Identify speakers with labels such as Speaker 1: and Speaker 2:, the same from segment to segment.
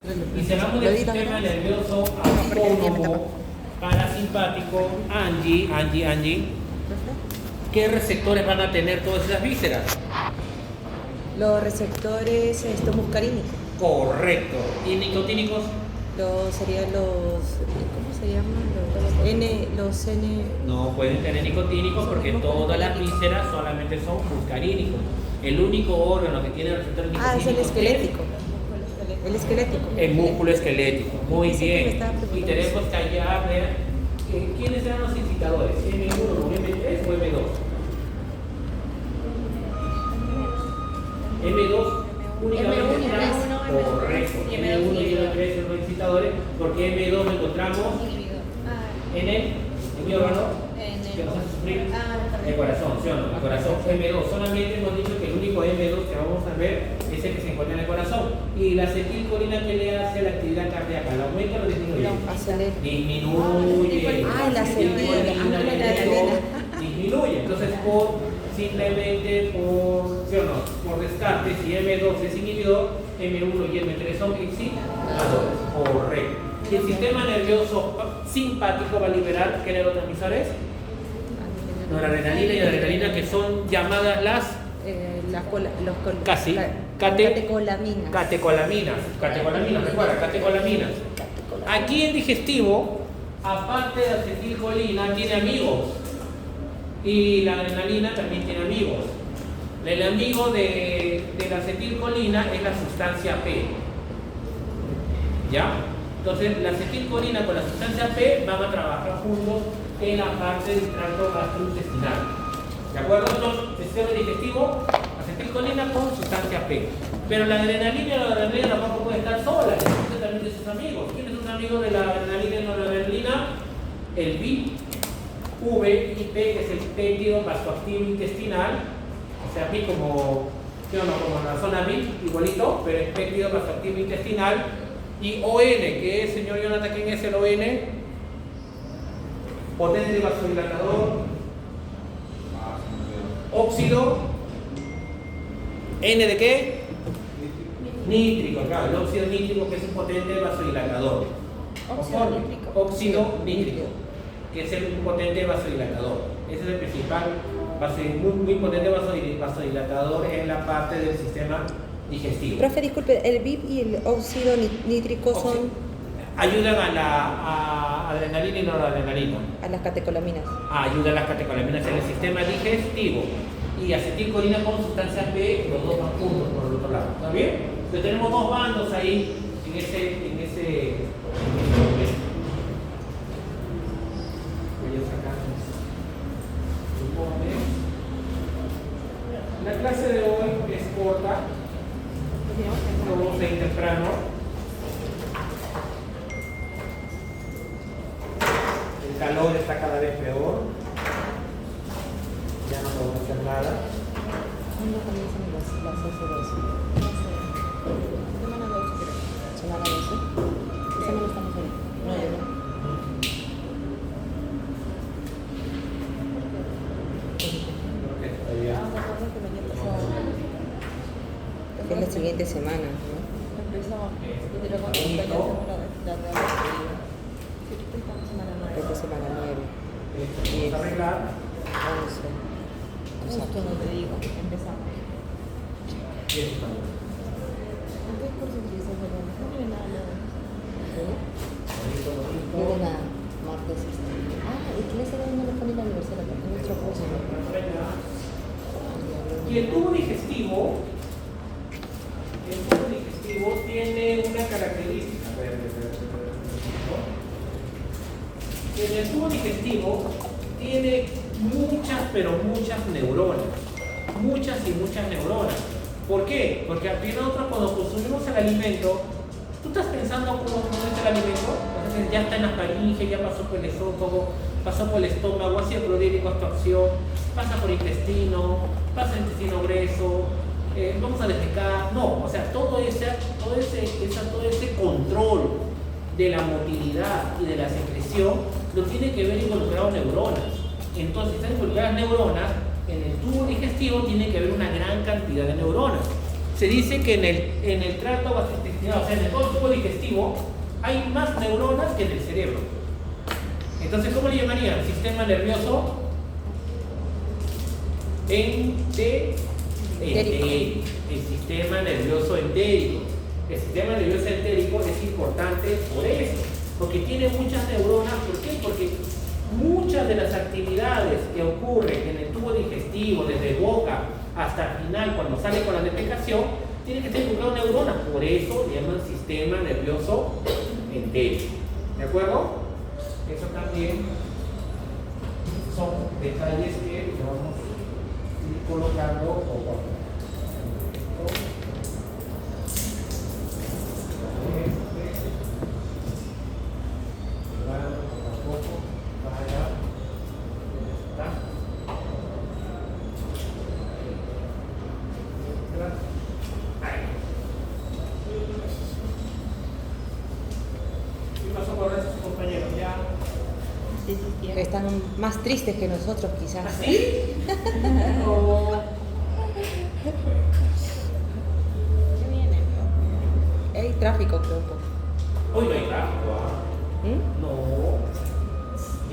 Speaker 1: Y cerramos el sistema nervioso autónomo, parasimpático, Angie. ¿Qué receptores van a tener todas esas vísceras?
Speaker 2: Los receptores muscarínicos.
Speaker 1: Correcto. ¿Y nicotínicos?
Speaker 2: Serían los, ¿cómo se llaman? Los N.
Speaker 1: No pueden tener nicotínicos porque todas las vísceras solamente son muscarínicos. El único órgano que tiene receptores nicotínicos
Speaker 2: Es el esquelético. El esquelético.
Speaker 1: El músculo esquelético. Muy
Speaker 2: Ese que
Speaker 1: bien.
Speaker 2: me estaba
Speaker 1: Y
Speaker 2: preguntando.
Speaker 1: tenemos que allá ver quiénes eran los incitadores, M1, M3 o M2. M2 únicamente
Speaker 2: M1 y
Speaker 1: está
Speaker 2: M3.
Speaker 1: correcto.
Speaker 2: Y
Speaker 1: M1 y M3 son los incitadores porque M2 lo encontramos en el órgano que nos hace sufrir el corazón, ¿sí o no? El corazón M2. Solamente hemos dicho que el único M2 que vamos a ver es el que se encuentra en el corazón. Y la acetilcolina, que le hace la actividad cardíaca, ¿la aumenta o la disminuye?
Speaker 2: Acelera.
Speaker 1: Disminuye.
Speaker 2: La acetilcolina.
Speaker 1: Disminuye. Entonces, simplemente ¿sí o no? Por descarte, si M2 es inhibidor, M1 y M3 son excitadores. Correcto. Y el sistema nervioso simpático va a liberar ¿qué neurotransmisores? Noradrenalina y adrenalina, que son llamadas las
Speaker 2: catecolaminas.
Speaker 1: Catecolaminas, recuerda, catecolaminas. Aquí el digestivo, aparte de acetilcolina, tiene amigos. Y la adrenalina también tiene amigos. El amigo de la acetilcolina es la sustancia P. ¿Ya? Entonces, la acetilcolina con la sustancia P van a trabajar juntos en la parte del tracto gastrointestinal. ¿De acuerdo? Entonces, sistema digestivo, acetilcolina con sustancia P. Pero la adrenalina y la adrenalina tampoco pueden estar solas, necesitan también de sus amigos. ¿Quiénes son sus amigos de la adrenalina y la adrenalina? El VIP, V y P, que es el péptido vasoactivo intestinal. O sea, VIP como la zona VIP, igualito, pero es péptido vasoactivo intestinal. Y ON, que es, señor Jonathan, ¿quién es el ON? Potente vasodilatador. Óxido. ¿N de qué? Nítrico, claro, el óxido nítrico, que es un potente vasodilatador. Óxido nítrico, que es un potente vasodilatador. Ese es el principal, muy potente vasodilatador en la parte del sistema digestivo.
Speaker 2: Profe, disculpe, el VIP y el óxido nítrico son
Speaker 1: ayudan a la adrenalina y noradrenalina.
Speaker 2: a las catecolaminas.
Speaker 1: Ayudan a las catecolaminas en el sistema digestivo. Y acetilcolina con sustancias B, los dos van juntos por el otro lado. ¿Está bien? Entonces tenemos dos bandos ahí en ese voy a sacar la clase de hoy es corta. Vamos a ir temprano. El calor está cada vez peor. Ya no podemos hacer nada.
Speaker 2: ¿Cuándo comienzan las S2? Semana 12, creo. Semana 12. ¿Qué semana estamos ahí? 9, ¿no?
Speaker 1: Creo que todavía.
Speaker 2: Es la siguiente semana, ¿no? Esta semana 9.
Speaker 1: Vamos a arreglar.
Speaker 2: 11. Justo no te digo, empezamos.
Speaker 1: Y eso también.
Speaker 2: ¿En qué curso empiezas, perdón? No tiene nada nuevo. No tiene nada. Martes. ¿Y clase de no le pone la universidad? Porque es nuestro curso.
Speaker 1: Y el tubo digestivo tiene una característica. En el tubo digestivo tiene muchas, pero muchas neuronas. Muchas y muchas neuronas. ¿Por qué? Porque al final nosotros cuando consumimos el alimento, ¿tú estás pensando cómo es el alimento? Entonces ya está en la faringe, ya pasó por el esófago, pasó por el estómago, ácido clorhídrico, absorción, pasa por el intestino, pasa el intestino grueso, vamos a defecar. No, o sea, todo ese control de la motilidad y de la secreción lo tiene que ver involucrado neuronas. Entonces, si están involucradas neuronas, en el tubo digestivo tiene que haber una gran cantidad de neuronas. se dice que en el tracto gastrointestinal, o sea, en el tubo digestivo, hay más neuronas que en el cerebro. Entonces, ¿cómo le llamarían? Sistema nervioso entérico. El sistema nervioso entérico. El sistema nervioso entérico es importante por eso, porque tiene muchas neuronas. ¿Por qué? Porque muchas de las actividades que ocurren en el tubo digestivo, desde boca hasta el final, cuando sale con la defecación, tienen que estar involucradas neuronas. Por eso le llaman sistema nervioso entérico. ¿De acuerdo? Eso también son detalles que vamos a ir colocando poco a poco.
Speaker 2: Están más tristes que nosotros, quizás.
Speaker 1: ¿Así? No.
Speaker 2: ¿Qué viene? Hay tráfico, creo.
Speaker 1: Hoy no hay tráfico. No.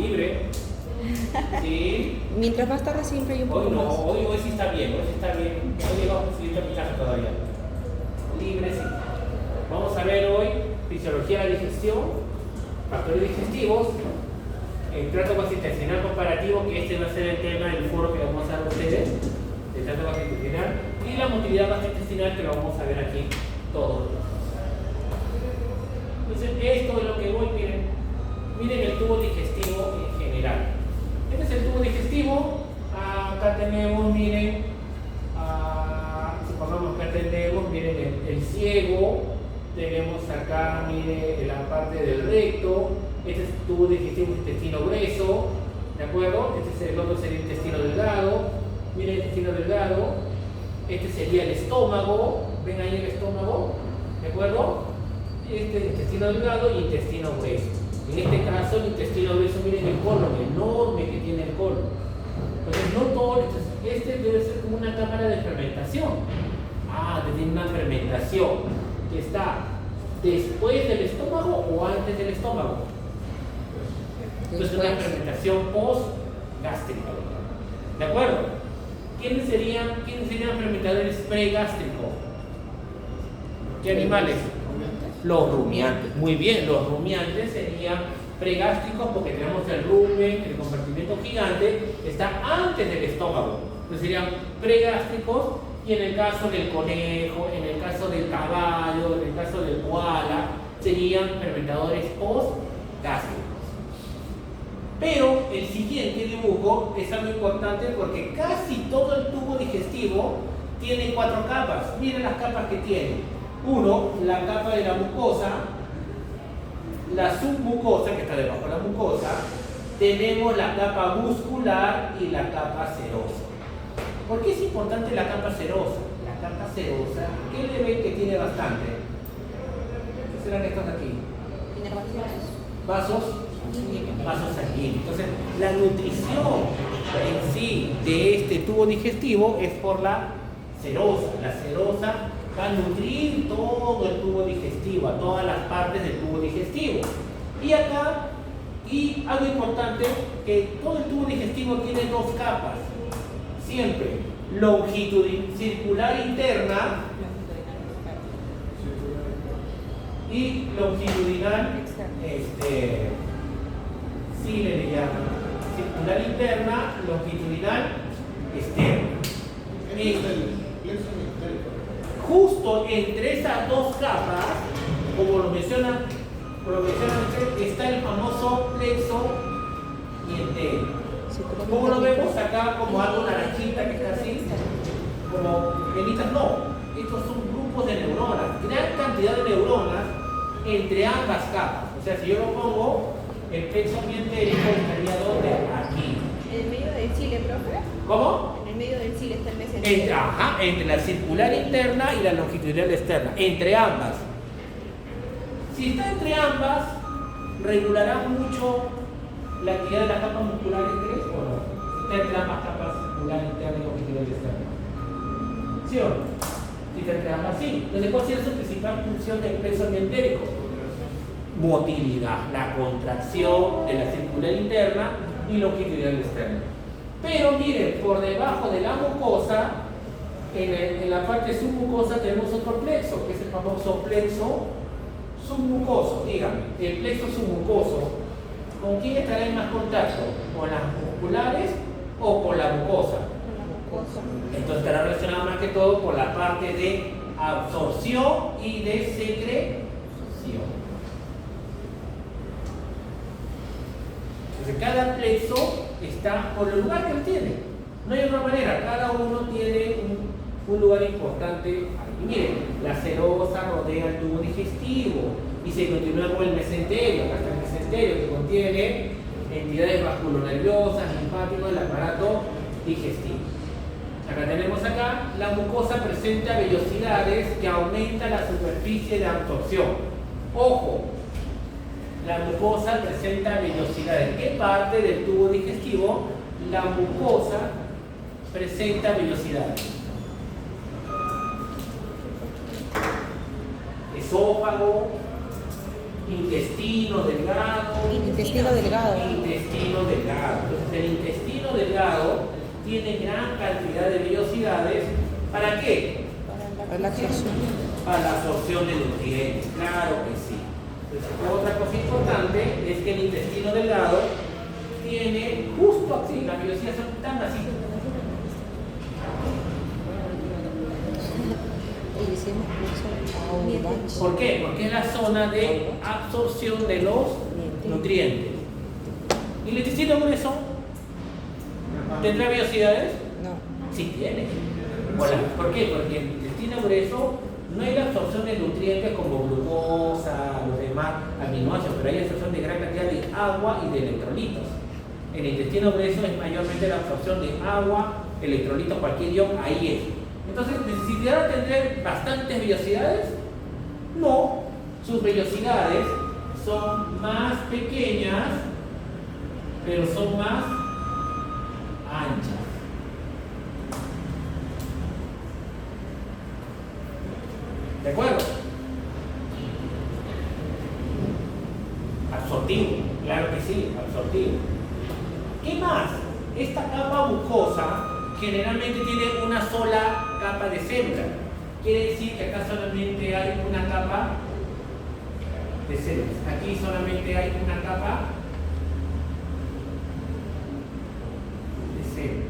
Speaker 1: Libre. Sí.
Speaker 2: Mientras más tarde siempre hay un poco
Speaker 1: Hoy no,
Speaker 2: más.
Speaker 1: hoy sí está bien, hoy sí está bien. Hoy llegamos a recibir mi casa todavía. Libre, sí. Vamos a ver hoy fisiología de la digestión, factores digestivos, el trato gastrointestinal comparativo, que este va a ser el tema del foro que vamos a dar a ustedes, el trato gastrointestinal, y la motilidad gastrointestinal, que lo vamos a ver aquí todos. Entonces, esto es lo que voy, miren el tubo digestivo en general. Este es el tubo digestivo. Acá tenemos, miren, supongamos que tenemos, miren, el ciego. Tenemos acá, miren, la parte del recto. Este es el tubo digestivo, intestino grueso. ¿De acuerdo? El otro sería el intestino delgado. Miren el intestino delgado. Este sería el estómago. ¿Ven ahí el estómago? ¿De acuerdo? Este es el intestino delgado y intestino grueso. En este caso, el intestino grueso, miren el colon enorme que tiene el colon. Entonces, no todo, este debe ser como una cámara de fermentación. Tiene una fermentación que está después del estómago o antes del estómago. Entonces, una fermentación post-gástrica. ¿De acuerdo? ¿Quiénes serían fermentadores pregástricos? ¿Qué animales? Los rumiantes. Muy bien, los rumiantes serían pregástricos porque tenemos el rumen, el compartimento gigante, está antes del estómago. Entonces serían pregástricos, y en el caso del conejo, en el caso del caballo, en el caso del koala, serían fermentadores postgástricos. Pero el siguiente dibujo es algo importante porque casi todo el tubo digestivo tiene 4 capas. Miren las capas que tiene. Uno, la capa de la mucosa, la submucosa que está debajo de la mucosa, tenemos la capa muscular y la capa serosa. ¿Por qué es importante la capa serosa? La capa serosa, ¿qué le ven que tiene bastante? ¿Qué serán estos aquí? Vasos sanguíneos. Entonces, la nutrición en sí de este tubo digestivo es por la serosa. La serosa va a nutrir todo el tubo digestivo, a todas las partes del tubo digestivo. Y acá, y algo importante, que todo el tubo digestivo tiene 2 capas, siempre, circular interna y longitudinal, sí le llaman, circular interna, longitudinal externa. Justo entre esas 2 capas, como lo mencionan, está el famoso plexo mientero. ¿Cómo lo vemos acá? Como algo naranjita que está así, como venitas. No, estos son grupos de neuronas, gran cantidad de neuronas entre ambas capas. O sea, si yo lo pongo, el plexo mientérico estaría ¿dónde? Aquí.
Speaker 3: ¿En el medio del chile, profe?
Speaker 1: ¿Cómo?
Speaker 3: En el medio del chile está el mesentero.
Speaker 1: Entre la circular interna y la longitudinal externa, entre ambas. Si está entre ambas, regulará mucho la actividad de las capas musculares, ¿crees o no? Si está entre ambas capas circular interna y longitudinal externa. ¿Sí o no? Si y se trabaja así. Entonces, ¿cuál sería su principal función del plexo amientérico? Motilidad, la contracción de la circular interna y longividad externa. Pero miren, por debajo de la mucosa, en la parte submucosa tenemos otro plexo, que es el famoso plexo submucoso. Dígame, el plexo submucoso, ¿con quién estará en más contacto? ¿Con las musculares o con la mucosa? Entonces estará relacionado más que todo por la parte de absorción y de secreción. Entonces cada plexo está por el lugar que él tiene. No hay otra manera, cada uno tiene un lugar importante ahí. Miren, la serosa rodea el tubo digestivo y se continúa con el mesenterio. Acá está el mesenterio que contiene entidades vasculonerviosas, linfáticos, el aparato digestivo. Acá tenemos la mucosa presenta vellosidades que aumentan la superficie de absorción. Ojo, la mucosa presenta vellosidades. ¿Qué parte del tubo digestivo la mucosa presenta vellosidades? Esófago, intestino delgado.
Speaker 2: Intestino delgado.
Speaker 1: Intestino delgado. Entonces, el intestino delgado tiene gran cantidad de vellosidades. ¿Para qué?
Speaker 2: Para la absorción.
Speaker 1: Para la absorción de nutrientes, claro que sí. Entonces, otra cosa importante es que el intestino delgado tiene justo así, las vellosidades son tan así. ¿Por qué? Porque es la zona de absorción de los nutrientes. ¿Y el intestino grueso tendrá vellosidades?
Speaker 2: No.
Speaker 1: Sí tiene. ¿Por qué? Porque el intestino grueso no hay la absorción de nutrientes como glucosa, los demás aminoácidos, pero hay absorción de gran cantidad de agua y de electrolitos. El intestino grueso es mayormente la absorción de agua, electrolitos, cualquier ion, ahí es. Entonces, ¿necesitará tener bastantes vellosidades? No, sus vellosidades son más pequeñas, pero son más anchas. ¿De acuerdo? Absortivo, claro que sí, absortivo. ¿Qué más? Esta capa mucosa generalmente tiene una sola capa de célula. Quiere decir que acá solamente hay una capa de células. Aquí solamente hay una capa de células.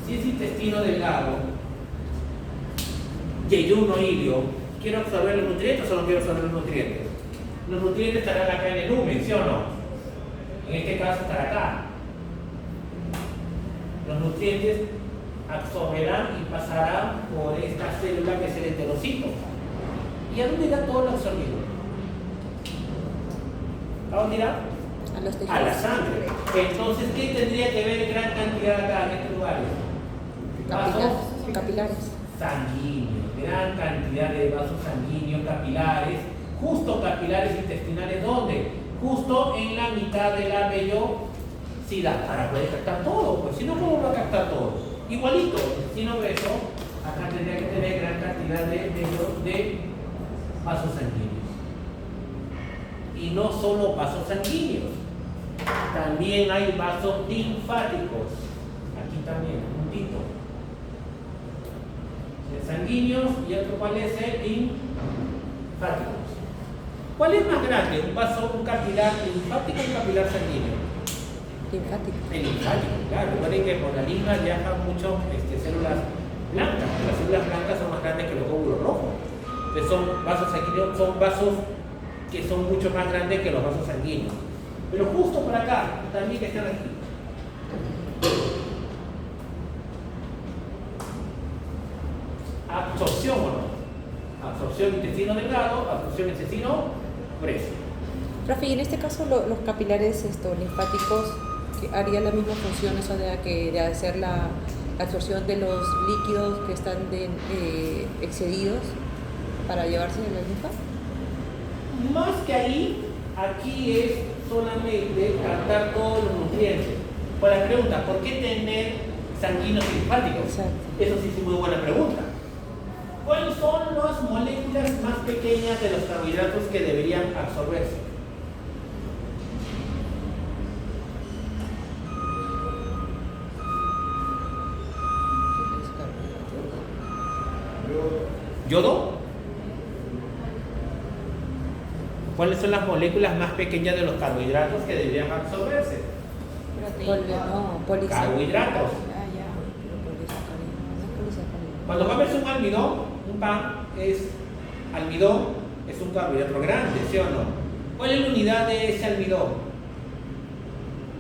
Speaker 1: Si es intestino delgado, yeyuno ilio, ¿quiero absorber los nutrientes o no quiero absorber los nutrientes? Los nutrientes estarán acá en el lumen, ¿sí o no? En este caso estará acá. Los nutrientes absorberán y pasarán por esta célula que es el enterocito. ¿Y a dónde irá todo lo absorbido? ¿A dónde irá?
Speaker 2: A los tejidos.
Speaker 1: A la sangre. Entonces, ¿qué tendría que ver gran cantidad acá en estos lugares? Vasos
Speaker 2: Capilares.
Speaker 1: sanguíneos, gran cantidad de vasos sanguíneos, capilares, justo capilares intestinales, ¿dónde? Justo en la mitad de la vellosidad, para poder captar todo, pues si no, ¿cómo va a captar todo? Igualito, si no eso, acá tendría que tener gran cantidad de vasos sanguíneos. Y no solo vasos sanguíneos, también hay vasos linfáticos, aquí también, juntito. Sanguíneos y otro cuál es el linfáticos. ¿Cuál es más grande? ¿Un capilar linfático o un capilar sanguíneo?
Speaker 2: Linfático.
Speaker 1: El linfático, claro. Recuerden que por la linfa viajan muchas células blancas. Las células blancas son más grandes que los glóbulos rojos. Entonces son vasos sanguíneos, son vasos que son mucho más grandes que los vasos sanguíneos. Pero justo por acá, también que están aquí. Absorción o no. Absorción intestino delgado, absorción intestino grueso.
Speaker 2: Profe, y en este caso los capilares linfáticos que harían la misma función, eso de hacer la absorción de los líquidos que están excedidos para llevarse de la linfa.
Speaker 1: Más que ahí, aquí es solamente captar todos los nutrientes. Por la pregunta, ¿por qué tener sanguíneos y linfáticos?
Speaker 2: Exacto.
Speaker 1: Eso sí es muy buena pregunta. ¿Cuáles son las moléculas más pequeñas de los carbohidratos que deberían absorberse? ¿Yodo? ¿Cuáles son las moléculas más pequeñas de los carbohidratos que deberían absorberse? Carbohidratos.
Speaker 3: Ah, ya.
Speaker 1: Cuando comes un almidón, un pan es almidón, es un carbohidrato grande, ¿sí o no? ¿Cuál es la unidad de ese almidón?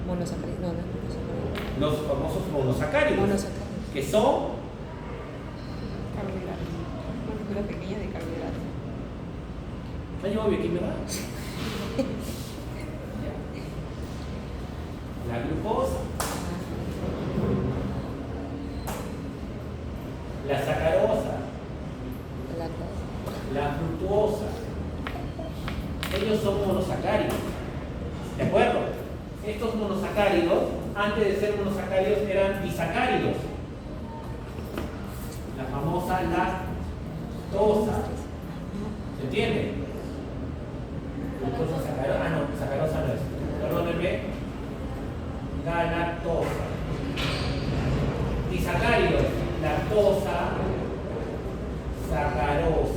Speaker 2: Monosacáridos. No, no es monosacáridos.
Speaker 1: Los famosos monosacáridos,
Speaker 2: Monosacáridos.
Speaker 1: que son
Speaker 3: Carbohidratos. Molécula pequeña de carbohidratos.
Speaker 1: ¿me llevo bioquímica? La glucosa, la sacarosa, la fructuosa. Ellos son monosacáridos. ¿De acuerdo? Estos monosacáridos, antes de ser monosacáridos, eran disacáridos. La famosa lactosa. ¿Se entiende? Glucosa, sacarosa. Ah, no, sacarosa no es. Perdónenme. Galactosa. Disacáridos. Lactosa. Sacarosa.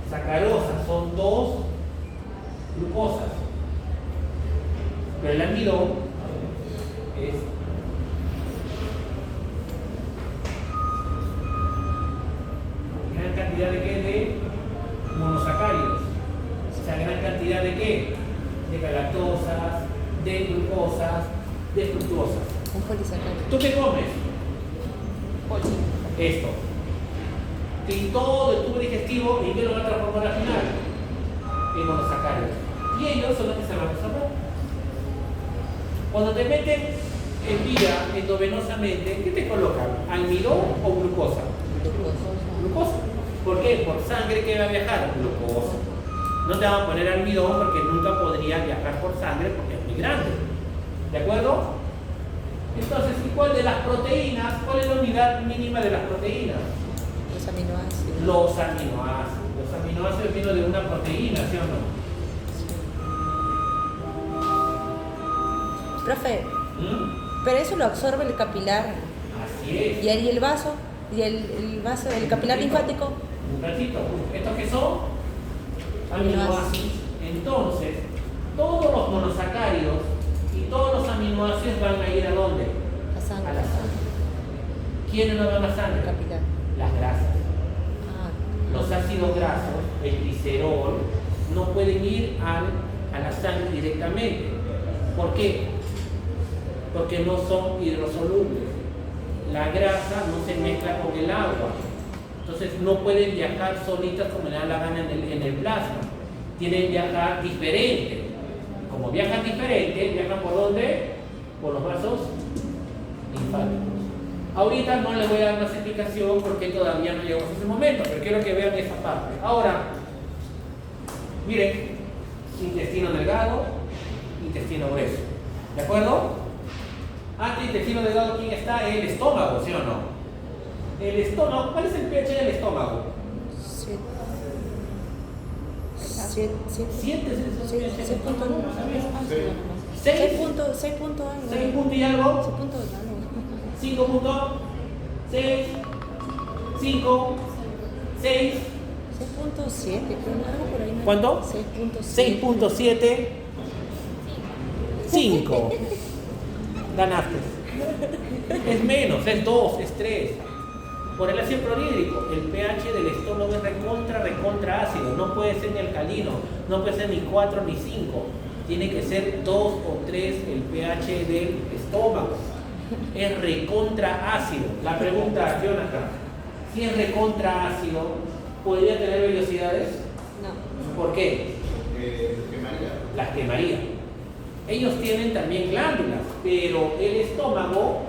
Speaker 1: Sacarosa son dos glucosas. Pero el almidón es gran cantidad de qué? De monosacáridos. O sea, gran cantidad de qué? De galactosas, de glucosas, de fructuosas.
Speaker 2: Un polisacárido.
Speaker 1: ¿Tú qué comes? Esto. Y todo el tubo digestivo, ¿en qué lo va a transformar al final? En monosacáridos. Y ellos son los que se van a absorber. Cuando te meten en vía endovenosamente, ¿qué te colocan? ¿Almidón o glucosa? Glucosa. ¿Por qué? Por sangre que va a viajar, glucosa. No te van a poner almidón porque nunca podría viajar por sangre porque es muy grande. ¿De acuerdo? Entonces, ¿y cuál de las proteínas? ¿Cuál es la unidad mínima de las proteínas?
Speaker 2: Los aminoácidos.
Speaker 1: Los aminoácidos. Los aminoácidos vienen de una proteína, ¿sí o no?
Speaker 2: Profe,
Speaker 1: ¿Mm?
Speaker 2: pero eso lo absorbe el capilar.
Speaker 1: Así es.
Speaker 2: ¿Y el vaso? ¿Y el vaso, el capilar linfático?
Speaker 1: Un ratito. ¿Estos qué son? Aminoácidos. Entonces, todos los monosacáridos y todos los aminoácidos van a ir ¿a dónde?
Speaker 2: La sangre.
Speaker 1: A la sangre. ¿Quiénes no van a la sangre?
Speaker 2: El capilar.
Speaker 1: Las grasas.
Speaker 2: Ah,
Speaker 1: Los ácidos grasos, el glicerol, no pueden ir a la sangre directamente. ¿Por qué? Porque no son hidrosolubles. La grasa no se mezcla con el agua. Entonces no pueden viajar solitas como le da la gana en el plasma. Tienen que viajar diferente. Como viajan diferente, viajan ¿por dónde? Por los vasos linfáticos. Ahorita no les voy a dar más explicación porque todavía no llegamos a ese momento, pero quiero que vean esa parte. Ahora, miren, intestino delgado, intestino grueso. ¿De acuerdo? Antes del intestino delgado, ¿quién está? El estómago, ¿sí o no? El estómago, ¿cuál es el pH del estómago?
Speaker 2: 7.
Speaker 1: 7 es el pH del estómago, ¿no sabías?
Speaker 2: 6
Speaker 1: 6
Speaker 2: puntos, 6 puntos algo.
Speaker 1: 6 puntos y algo.
Speaker 2: 6 puntos algo.
Speaker 1: 5 puntos, 6, 5, 6.
Speaker 2: 6.7, creo, algo por ahí. ¿No?
Speaker 1: ¿Cuánto?
Speaker 2: 6.7.
Speaker 1: 6.7, 5. Ganaste. Es menos, es 2, es 3. Por el ácido clorhídrico, el pH del estómago es recontra ácido. No puede ser ni alcalino, no puede ser ni 4 ni 5. Tiene que ser 2 o 3 el pH del estómago. Es recontra ácido. La pregunta, Jonathan, si es recontra ácido, ¿podría tener vellosidades?
Speaker 2: No.
Speaker 1: ¿Por qué? Las quemaría. Ellos tienen también glándulas, pero el estómago,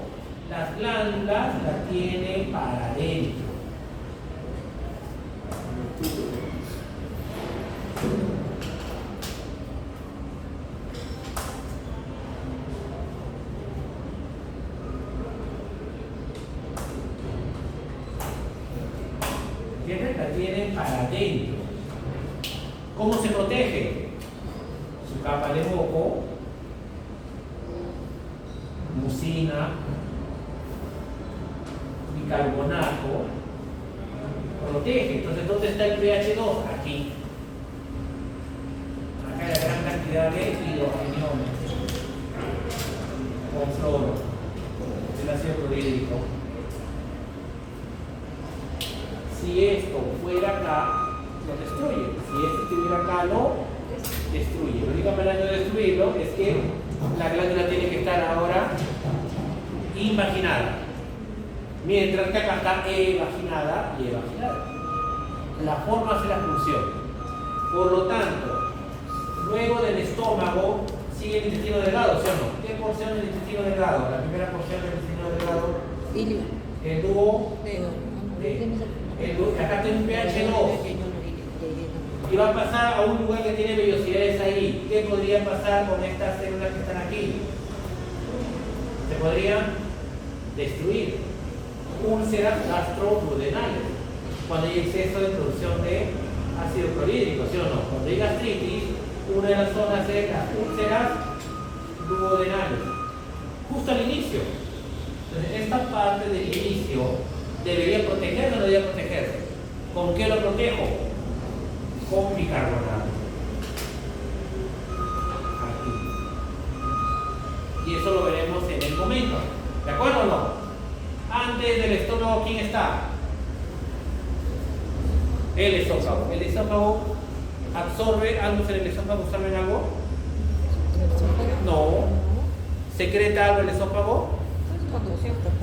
Speaker 1: las glándulas las tiene para adentro. la tiene para adentro. ¿Cómo se protege? Su capa de moco, mucina, bicarbonato, protege. Entonces, ¿dónde está el pH 2? Aquí. Acá hay gran cantidad de hidrogeniones con floro, el ácido clorhídrico. Si esto fuera acá, lo destruye. Si esto estuviera acá, lo destruye. La única manera de destruirlo es que la glándula tiene que estar ahora invaginada, mientras que acá está evaginada y evaginada. La forma hace la función. Por lo tanto, luego del estómago sigue el intestino delgado, ¿sí o no? ¿Qué porción del intestino delgado? La primera porción del intestino delgado.
Speaker 2: Ilio.
Speaker 1: El dúo. Acá tiene un pH 2. Y va a pasar a un lugar que tiene vellosidades ahí. ¿Qué podría pasar con estas células que están aquí? Se podrían destruir. Úlceras gastroduodenales, cuando hay exceso de producción de ácido clorhídrico, ¿sí o no? Cuando hay gastritis, una de las zonas es las úlceras duodenales, justo al inicio. Entonces, esta parte del inicio debería protegerse o no debería protegerse. ¿Con qué lo protejo? Con bicarbonato. Aquí. Y eso lo veremos en el momento. ¿De acuerdo o no? Antes del estómago, ¿quién está? El esófago. ¿El esófago absorbe algo en el esófago? ¿Absorben algo? No. ¿Secreta algo el esófago?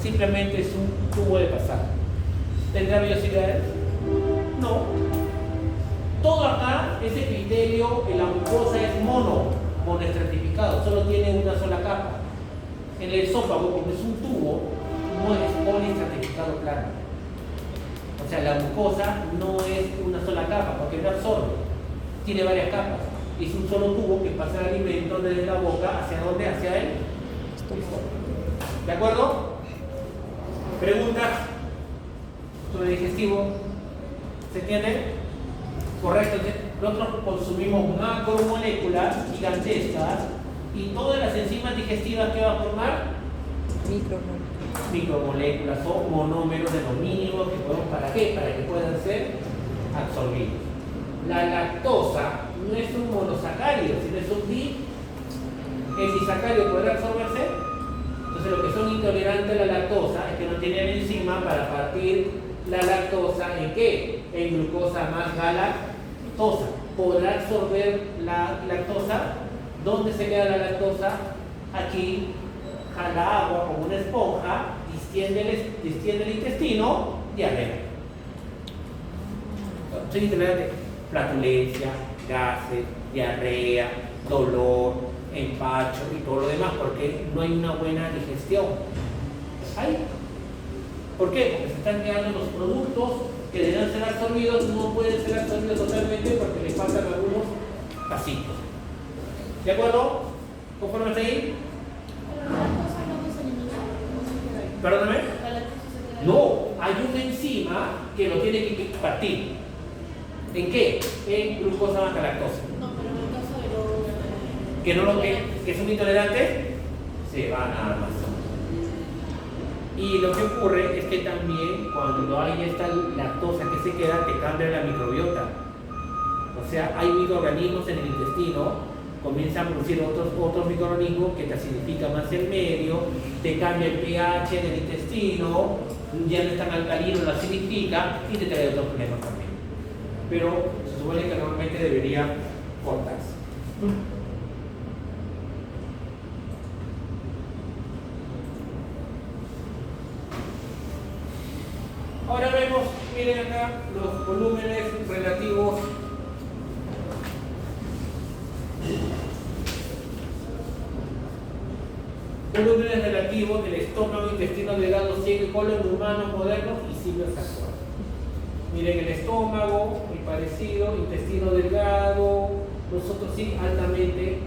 Speaker 1: Simplemente es un tubo de pasar. ¿Tendrá vellosidades? No. Todo acá, ese epitelio en la mucosa es monoestratificado, solo tiene una sola capa. En el esófago, como es un tubo, no es poliestratificado plano. O sea, la mucosa no es una sola capa, porque no absorbe. Tiene varias capas. Es un solo tubo que pasa el alimento desde la boca hacia dónde, hacia el estómago. ¿De acuerdo? ¿Preguntas sobre el digestivo? ¿Se entiende? Correcto. Nosotros consumimos macromoléculas gigantescas y todas las enzimas digestivas que va a formar micromoléculas o monómeros de los mínimos que podemos, ¿para qué? Para que puedan ser absorbidos. La lactosa no es un monosacárido, sino es un ¿el disacárido podrá absorberse? Entonces, los que son intolerantes a la lactosa es que no tienen enzima para partir la lactosa ¿en qué? En glucosa más galactosa. ¿Podrá absorber la lactosa? ¿Dónde se queda la lactosa? Aquí. Jala agua como una esponja, distiende el intestino, diarrea. Soy intolerante. Flatulencia, gases, diarrea, dolor, empacho y todo lo demás, porque no hay una buena digestión. ¿Hay? ¿Por qué? Porque se están quedando los productos que deben ser absorbidos, no pueden ser absorbidos totalmente porque les faltan algunos pasitos. ¿De acuerdo? ¿Conforme hasta ahí? Perdóname. No, hay una enzima que lo tiene que partir. ¿En qué? En glucosa más galactosa.
Speaker 4: No, pero en el caso de los
Speaker 1: que no lo que son intolerantes, se van a Amazon. Y lo que ocurre es que también cuando hay esta lactosa que se queda, te cambia la microbiota. O sea, hay microorganismos en el intestino, comienzan a producir otros microorganismos que te acidifican más el medio, te cambia el pH del intestino, ya no es tan alcalino, lo acidifica y te trae otros problemas también. Pero se supone que normalmente debería cortarse. Ahora vemos, miren acá, los volúmenes relativos del estómago, intestino delgado, ciego y colon de humanos modernos y simios actuales. Miren el estómago, muy parecido, intestino delgado, nosotros sí altamente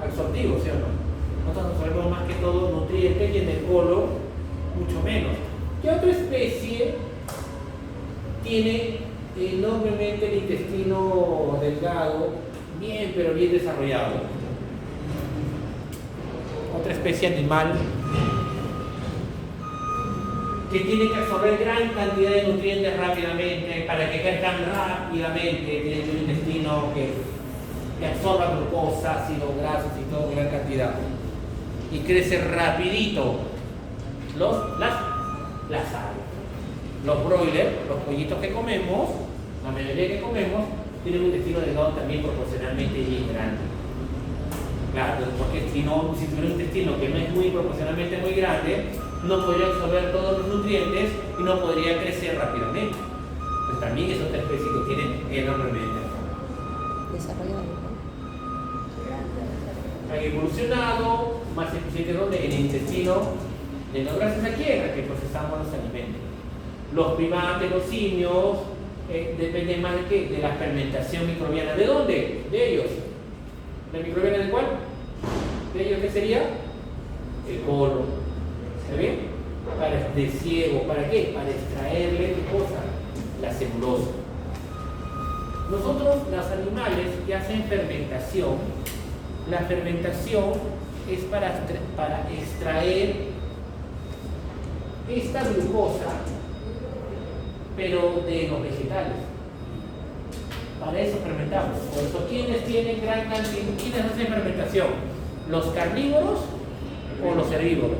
Speaker 1: absortivos, ¿sí o no? Nosotros absorbemos más que todo nutrientes y en el colon mucho menos. ¿Qué otra especie tiene enormemente el intestino delgado, bien, pero bien desarrollado. Otra especie animal que tiene que absorber gran cantidad de nutrientes rápidamente para que crezcan rápidamente, tiene un intestino que absorba glucosa, ácidos grasos y todo en gran cantidad y crece rapidito. Las aves, los broilers, los pollitos que comemos, la mayoría que comemos, tienen un intestino delgado también proporcionalmente bien grande. Claro, porque si tuviera un intestino que no es muy proporcionalmente muy grande, no podría absorber todos los nutrientes y no podría crecer rápidamente. Pues también es otra especie que tiene enormemente
Speaker 2: Desarrollado, ¿no?
Speaker 1: han evolucionado más eficientes donde en el intestino de no gracias a quién, a que procesamos los alimentos. Los primates, los simios, dependen más de qué, de la fermentación microbiana. ¿De dónde? De ellos. ¿La microbiana de cuál? ¿De ellos qué sería? El colon. ¿Está bien? De ciego, ¿para qué? Para extraerle qué cosa, la celulosa. Nosotros, los animales que hacen fermentación, la fermentación es para extraer esta glucosa, pero de los vegetales. Para eso fermentamos. Por eso, ¿quiénes tienen gran cantidad? ¿Quiénes hacen fermentación? ¿Los carnívoros o los herbívoros?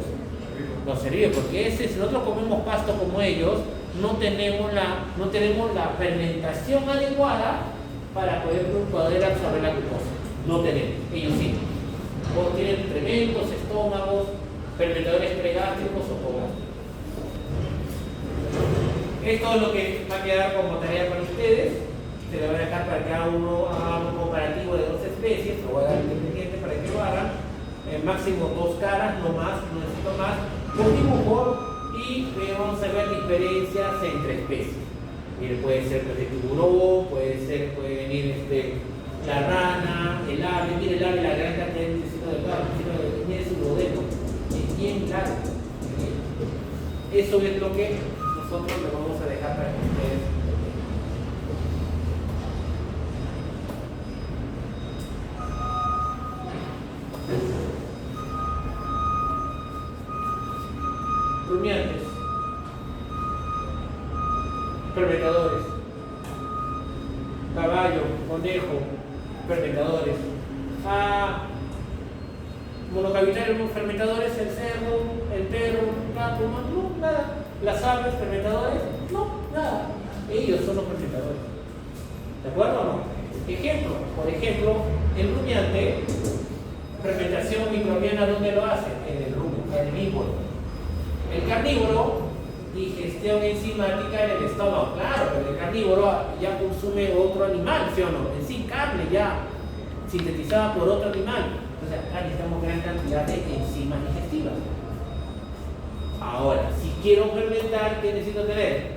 Speaker 1: Los herbívoros, porque si nosotros comemos pasto como ellos, no tenemos la fermentación adecuada para poder absorber la glucosa. No tenemos, ellos sí. O tienen tremendos estómagos, fermentadores pregástricos o cogástricos. Esto es lo que va a quedar como tarea para ustedes. Se le va a dejar para que cada uno haga un comparativo de dos especies. Lo voy a dar independiente para que lo hagan. Máximo 2 caras, no más, no necesito más. Con dibujo y vamos a ver diferencias entre especies. Mire, puede ser de tiburón, puede venir la rana, el ave. Mire el ave, la gran cantidad de intestino delgado, mire su duodeno, es bien claro. Eso es lo que nosotros le vamos a dejar para que ustedes. Rumiantes, fermentadores, caballo, conejo, fermentadores, monocavitarios, fermentadores, el cerdo, el perro, el gato, no, nada. Las aves, fermentadores, no, nada. Ellos son los fermentadores. ¿De acuerdo o no? Ejemplo, por ejemplo, el rumiante, fermentación microbiana, ¿dónde lo hace? En el herbívoro. El carnívoro, digestión enzimática en el estómago. Claro, pero el carnívoro ya consume otro animal, ¿sí o no? En sí, carne ya sintetizada por otro animal. Entonces acá necesitamos gran cantidad de enzimas digestivas. Ahora, si quiero fermentar, ¿qué necesito tener?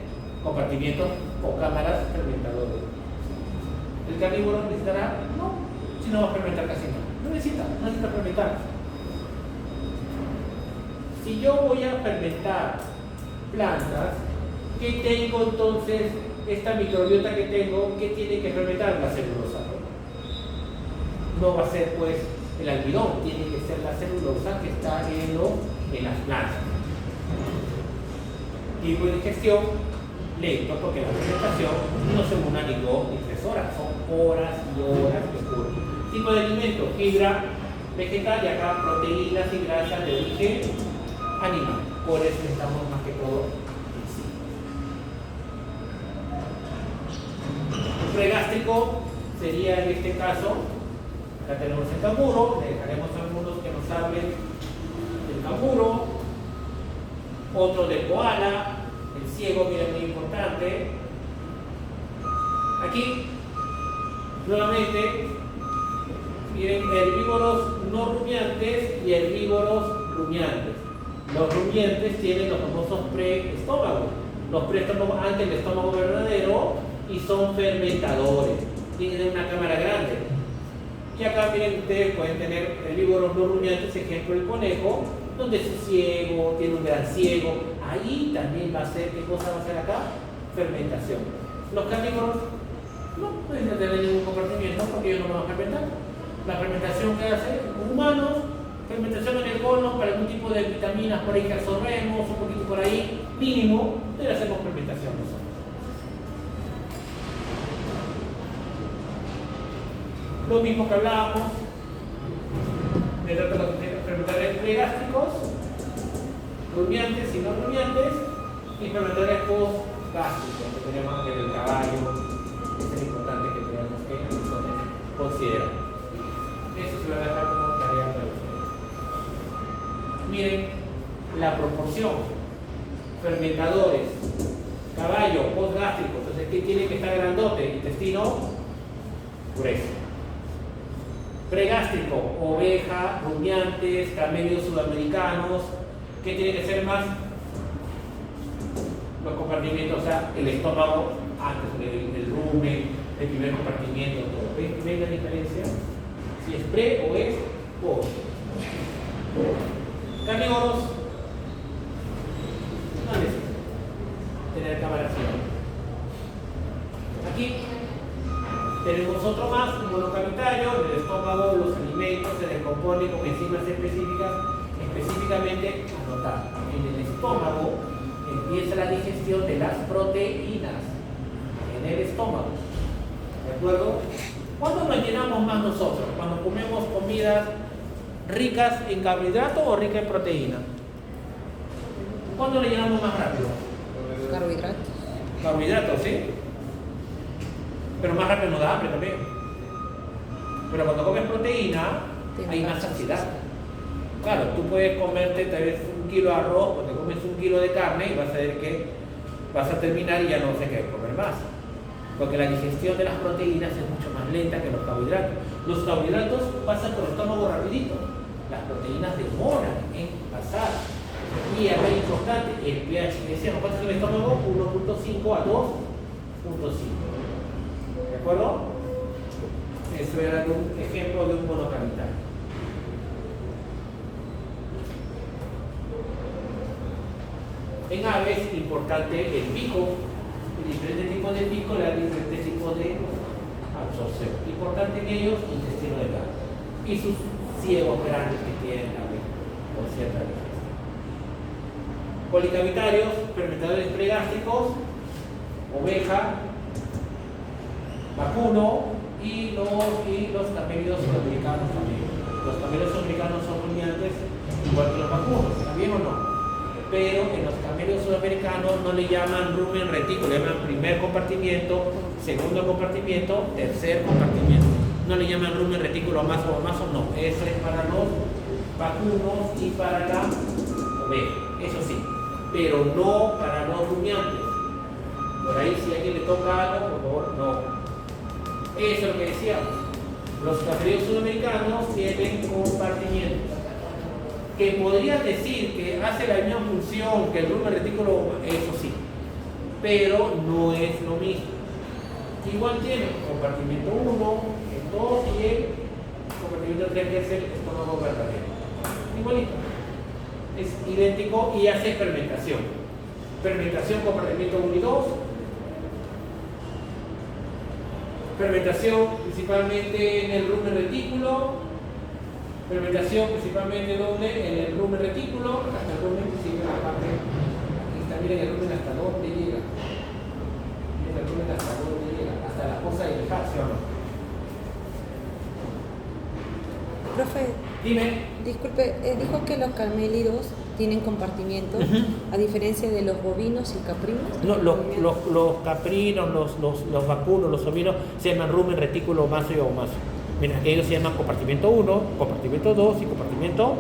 Speaker 1: Compartimientos o cámaras fermentadoras. ¿El carnívoro necesitará? No, si no va a fermentar casi nada. No necesita fermentar. Si yo voy a fermentar plantas, ¿qué tengo entonces? Esta microbiota que tengo, ¿qué tiene que fermentar? La celulosa. No va a ser pues el almidón, tiene que ser la celulosa que está en las plantas. Tipo de digestión lento, porque la fermentación no son 1 ni 2 ni 3 horas, son horas y horas de curva. Tipo de alimento, fibra vegetal y acá proteínas y grasas de origen animal. Por eso estamos más que todo en sí. Pregástrico sería en este caso, acá tenemos el canguro, le dejaremos algunos que nos hablen del canguro, otro del koala, el ciego, miren, muy importante. Aquí, nuevamente, miren, herbívoros no rumiantes y herbívoros rumiantes. Los rumiantes tienen los famosos preestómagos. Los preestómagos antes del estómago verdadero y son fermentadores. Tienen una cámara grande. Y acá, miren, ustedes pueden tener herbívoros no rumiantes, ejemplo el conejo, donde es ciego, tiene un gran ciego. Ahí también va a ser, ¿qué cosa va a ser acá? fermentación. Los carnívoros no pueden tener ningún compartimiento porque ellos no van a fermentar. La fermentación que hace humanos, fermentación en el colon para algún tipo de vitaminas por ahí que absorbemos, un poquito por ahí, mínimo, pero hacemos fermentación nosotros. Lo mismo que hablábamos de los fermentadores pregástricos, rumiantes y no rumiantes, y fermentadores postgástricos, que tenemos en el caballo. Es lo importante que tenemos que nosotros considerar. Eso se va a dejar como tarea para ustedes. Miren la proporción: fermentadores, caballo, postgástricos, entonces ¿qué tiene que estar grandote? Intestino grueso. Pregástrico, oveja, rumiantes, camellos sudamericanos. ¿Qué tiene que ser más? Los compartimientos, o sea, el estómago, antes el rumen, el primer compartimiento, todo. ¿Ven la diferencia? Si es pre o es post. Carnívoros, no necesitan tener cámara fría. Aquí tenemos otro más, un monocavitario. En el estómago los alimentos se descomponen con enzimas específicas, específicamente anotar. En el estómago empieza la digestión de las proteínas. En el estómago. ¿De acuerdo? ¿Cuándo nos llenamos más nosotros? Cuando comemos comidas ricas en carbohidratos o ricas en proteína. ¿Cuándo le llenamos más rápido?
Speaker 2: Carbohidratos.
Speaker 1: Carbohidratos, ¿sí? Pero más rápido nos da hambre también. Pero cuando comes proteína, hay más saciedad. Claro, tú puedes comerte tal vez 1 kilo de arroz, o te comes 1 kilo de carne y vas a ver que vas a terminar y ya no sé qué comer más. Porque la digestión de las proteínas es mucho más lenta que los carbohidratos. Los carbohidratos pasan por el estómago rapidito. Las proteínas demoran en pasar. Y acá es importante, el pH que decíamos, ¿cuánto es el estómago? 1.5 a 2.5. ¿De acuerdo? Eso era un ejemplo de un monocavitario. En aves es importante el pico. Diferentes tipos de pico le dan diferentes tipos de absorción. Importante en ellos, intestino delgado. Y sus ciegos grandes que tienen la con cierta diferencia. Policavitarios, fermentadores pregástricos, oveja, vacuno y los camélidos sudamericanos también. Los camélidos sudamericanos son rumiantes igual que los vacunos, ¿está bien o no? Pero en los camellos sudamericanos no le llaman rumen retículo, le llaman primer compartimiento, segundo compartimiento, tercer compartimiento. No le llaman rumen retículo más o no. Eso es para los vacunos y para la oveja, eso sí, pero no para los rumiantes. Por ahí si a alguien le toca algo, por favor, no. Eso es lo que decíamos. Los camellos sudamericanos tienen compartimientos. Que podrías decir que hace la misma función que el rumen retículo, eso sí, pero no es lo mismo. Igual tiene compartimiento 1, el 2 y el compartimiento 3, que es el estómago verdadero. Igualito. Es idéntico y hace fermentación. Fermentación, compartimiento 1 y 2. Fermentación principalmente en el rumen retículo. Fermentación principalmente donde en el rumen retículo, hasta el rumen, sigue la parte, aquí está, miren el rumen hasta dónde llega. Miren el rumen hasta dónde llega, hasta la fosa del ¿sí o no?
Speaker 2: Profe,
Speaker 1: Dime.
Speaker 2: disculpe, dijo que los camélidos tienen compartimientos, a diferencia de los bovinos y caprinos.
Speaker 1: No, los caprinos, los vacunos, los ovinos se llaman rumen retículo maso y ovomaso. Mira, ellos se llaman compartimiento 1, compartimiento 2 y compartimento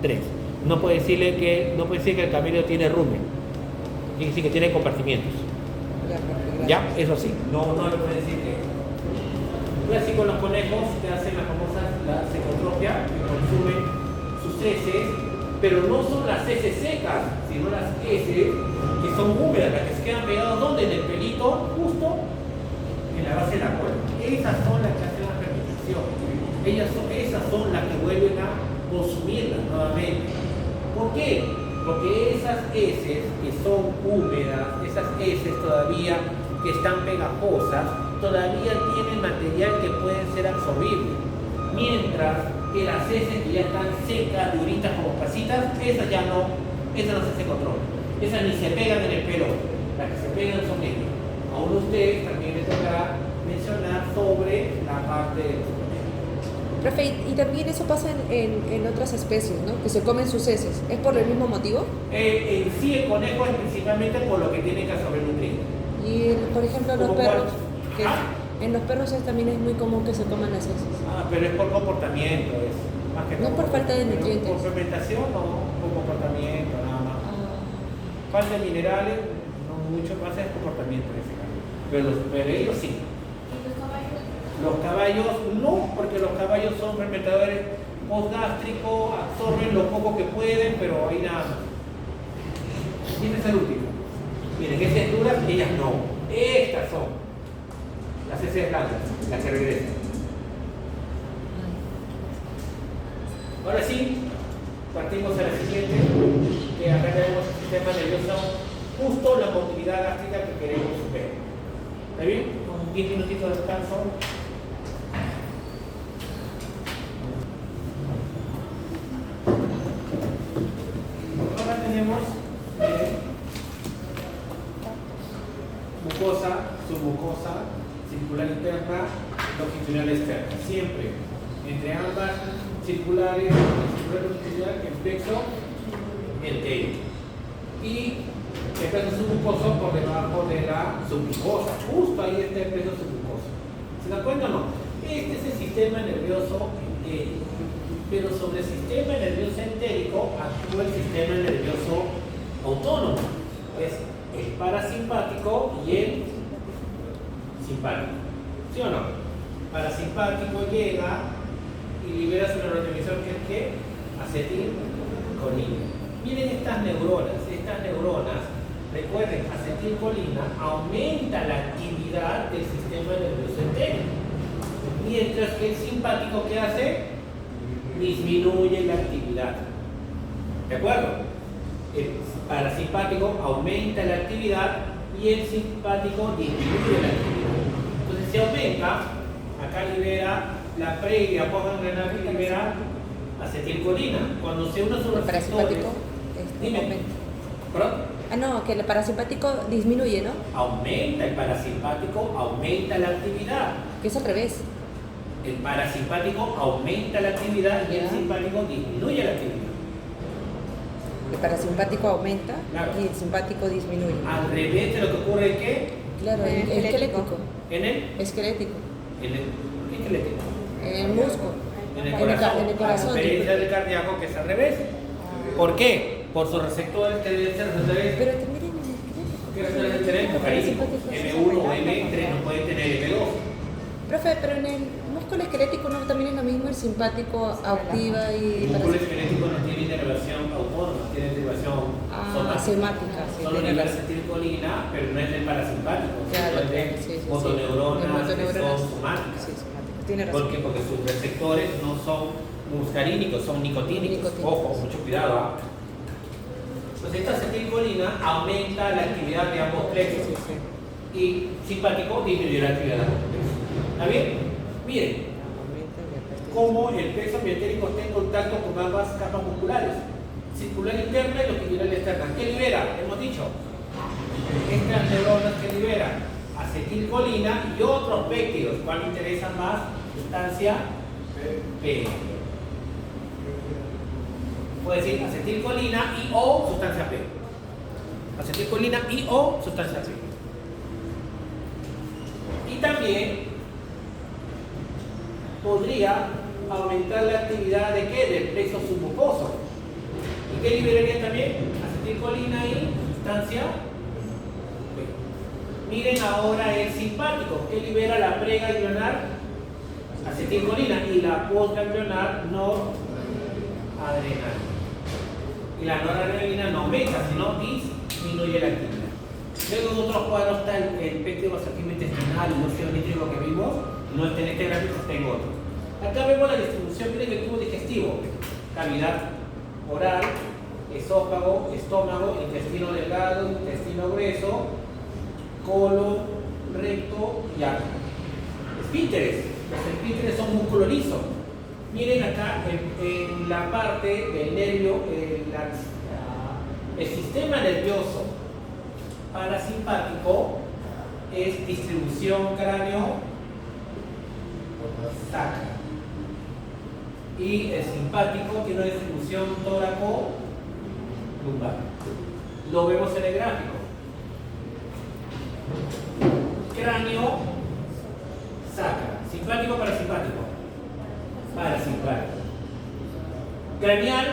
Speaker 1: 3. No puede decir que el camello tiene rumen. Quiere decir que tiene compartimientos. Ya, eso sí. No le puede decir que. Pues así con los conejos que hacen la secotropia, que consumen sus heces, pero no son las heces secas, sino las heces que son húmedas, las que se quedan pegadas ¿dónde? En el pelito, justo en la base de la cola. Esas son las que hacen la fermentación. Esas son las que vuelven a consumirla nuevamente. ¿Por qué? Porque esas heces que son húmedas, esas heces todavía que están pegajosas, todavía tienen material que pueden ser absorbibles. Mientras que las heces que ya están secas, duritas como pasitas, esas no se control. Esas ni se pegan en el pelo, las que se pegan son negras. A uno de ustedes también les tocará mencionar sobre la parte del pelo.
Speaker 2: Profe, y también eso pasa en otras especies, ¿no? Que se comen sus heces. ¿Es por el mismo motivo?
Speaker 1: En sí, el conejo es principalmente por lo que tiene que absorber nutrientes.
Speaker 2: Y, por ejemplo, los
Speaker 1: ¿Cómo
Speaker 2: perros.
Speaker 1: cuál?
Speaker 2: Que en los perros también es muy común que se coman las heces.
Speaker 1: Pero es por comportamiento, es más que
Speaker 2: No
Speaker 1: todo
Speaker 2: por falta de nutrientes.
Speaker 1: Por fermentación, no, por comportamiento, nada más. Falta de minerales, no mucho más, es comportamiento en ese caso. Pero ellos sí.
Speaker 4: ¿Y los caballos?
Speaker 1: Los caballos no, porque los caballos son fermentadores postgástricos, absorben lo poco que pueden, pero ahí nada más. Y este es el último. Miren, estas duras, ellas no. Estas son las heces blancas, las que regresan. Ahora sí, partimos a la siguiente, que acá tenemos el sistema nervioso, justo la motilidad gástrica que queremos ver. ¿Está bien? Un 10 minutitos de descanso. Ahora tenemos mucosa, submucosa, circular interna, longitudinal externa. Siempre entre ambas circulares, circular longitudinal, el plexo y el tedio. Y el plexo submucoso por debajo de la submucosa. Justo ahí está el plexo submucoso. ¿Se dan cuenta o no? Este es el sistema nervioso entérico. Pero sobre el sistema nervioso entérico actúa el sistema nervioso autónomo. Es el parasimpático y el simpático. ¿Sí o no? Parasimpático llega y libera su neurotransmisor que es ¿qué? Acetilcolina. Miren estas neuronas. Recuerden, acetilcolina aumenta la actividad del sistema nervioso entérico. Mientras que el simpático, ¿qué hace? Disminuye la actividad. ¿De acuerdo? El parasimpático aumenta la actividad y el simpático disminuye la actividad. Entonces se aumenta, acá libera la previa postganglionar que libera acetilcolina. Cuando se une a sus
Speaker 2: El parasimpático
Speaker 1: dime.
Speaker 2: aumenta.
Speaker 1: ¿Perdón?
Speaker 2: No, que el parasimpático disminuye, ¿no?
Speaker 1: Aumenta el parasimpático, aumenta la actividad.
Speaker 2: Que es al revés.
Speaker 1: El parasimpático aumenta la actividad y el simpático disminuye la actividad.
Speaker 2: El parasimpático aumenta
Speaker 1: Claro.
Speaker 2: y el simpático disminuye.
Speaker 1: Al revés de lo que ocurre ¿qué?
Speaker 2: Claro, el esquelético.
Speaker 1: En el
Speaker 2: Esquelético.
Speaker 1: ¿qué esquelético?
Speaker 2: En el músculo.
Speaker 1: En el corazón. A diferencia del cardíaco que es al revés. ¿Por qué? Por sus receptores que deben ser al revés.
Speaker 2: Pero también en el esquelético.
Speaker 1: ¿Qué receptores deben tener? Carísimo. M1 o M3 no pueden tener M2.
Speaker 2: Profe, pero en el músculo esquelético no también es lo mismo, el simpático activa y
Speaker 1: El músculo esquelético no tiene inervación autónoma, tiene inervación
Speaker 2: somática. Sí,
Speaker 1: solo
Speaker 2: tiene
Speaker 1: libera
Speaker 2: razón.
Speaker 1: acetilcolina, pero no es del parasimpático,
Speaker 2: Claro,
Speaker 1: es de
Speaker 2: sí.
Speaker 1: motoneuronas
Speaker 2: De
Speaker 1: que
Speaker 2: motoneuronas.
Speaker 1: son somáticas.
Speaker 2: Sí, somático. Tiene razón.
Speaker 1: ¿Por qué? Porque sus receptores no son muscarínicos, son nicotínicos.
Speaker 2: Nicotínicos.
Speaker 1: Ojo, mucho cuidado. ¿Ah? Entonces esta acetilcolina aumenta la actividad de ambos plexos y simpático disminuye la actividad de ambos plexos. ¿Está bien? Miren cómo el plexo miotérico está en contacto con ambas capas musculares, circular interna y longitudinal externa. ¿Qué libera? Hemos dicho, estas neuronas que liberan acetilcolina y otros péptidos. ¿Cuál interesa más? Sustancia P. Puede decir acetilcolina y o sustancia P. Acetilcolina y o sustancia P. Y también podría aumentar la actividad de ¿qué? Del plexo submucoso. ¿Y qué liberaría también? Acetilcolina y sustancia P. Miren ahora el simpático, que libera la preganglionar acetilcolina y la postganglionar noradrenalina. Y la noradrenalina no aumenta, sino disminuye la actividad. Luego en otros cuadros está el péptido vasativo intestinal y el óxido nítrico que vimos. No está en este gráfico, está en otro. Acá vemos la distribución, miren el tubo digestivo, cavidad oral, esófago, estómago, intestino delgado, intestino grueso, colon, recto y ano. Esfínteres. Los esfínteres son músculo liso. Miren acá en la parte del nervio, el sistema nervioso parasimpático es distribución cráneo sacra. Y el simpático tiene una distribución tóraco lumbar. Lo vemos en el gráfico. Cráneo sacra. Simpático, parasimpático. Parasimpático. Craneal,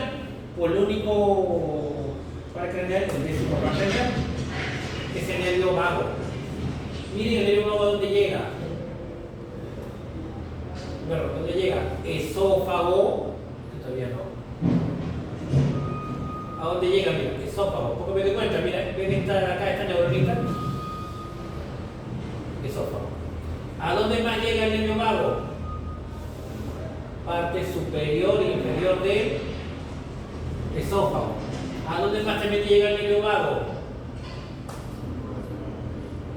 Speaker 1: por lo único para craneal, el décimo cranial, es el nervio vago. Miren el nervio vago, ¿dónde llega? Bueno, ¿dónde llega? Esófago, que todavía no. ¿A dónde llega? Mira, esófago. Porque me doy cuenta, mira, ven acá esta neuronita. Esófago. ¿A dónde más llega el nervio vago? Parte superior e inferior del esófago. ¿A dónde más también llega el nervio vago?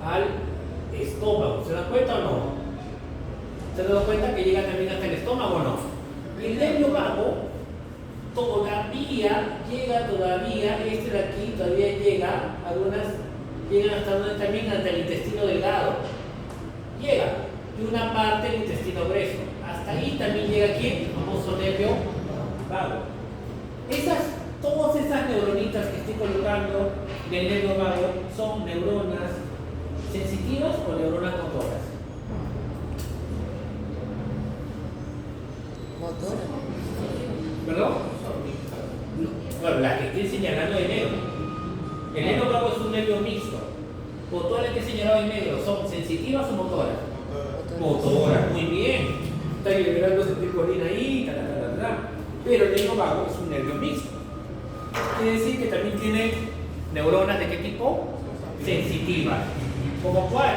Speaker 1: Al estómago. ¿Se dan cuenta o no? ¿Se dan cuenta que llega también hasta el estómago o no? El nervio vago todavía llega, este de aquí todavía llega, algunas llegan hasta donde también, hasta el intestino delgado. Llega, y una parte del intestino grueso. Hasta ahí también llega aquí el famoso nervio vago. Todas esas neuronitas que estoy colocando del nervio vago son neuronas sensitivas o neuronas motoras.
Speaker 2: Motora.
Speaker 1: ¿Perdón? Bueno, la que estoy señalando en negro. El nervio vago es un nervio mixto. O todas las que he señalado en negro son sensitivas o motoras. Motoras, muy bien. Está liberando acetilcolina ahí, pero el nervio vago es un nervio mixto. Quiere decir que también tiene neuronas de qué tipo? Sensitivas. ¿Como cuál?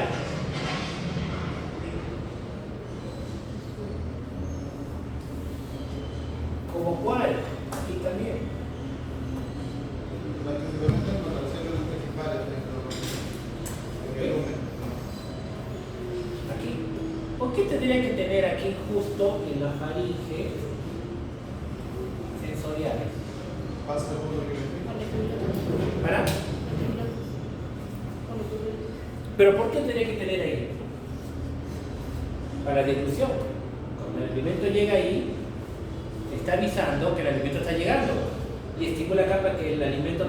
Speaker 1: ¿Como cuál? Aquí también.
Speaker 5: La que se conectan con las células principales
Speaker 1: Aquí. ¿Por qué tendría que tener aquí justo en la faringe sensoriales?
Speaker 5: pasa por lo que
Speaker 1: ¿Para? ¿Pero por qué tendría que tener ahí? Para la deglución. Cuando el alimento llega ahí, está avisando que el alimento está llegando y estimula acá para que el alimento.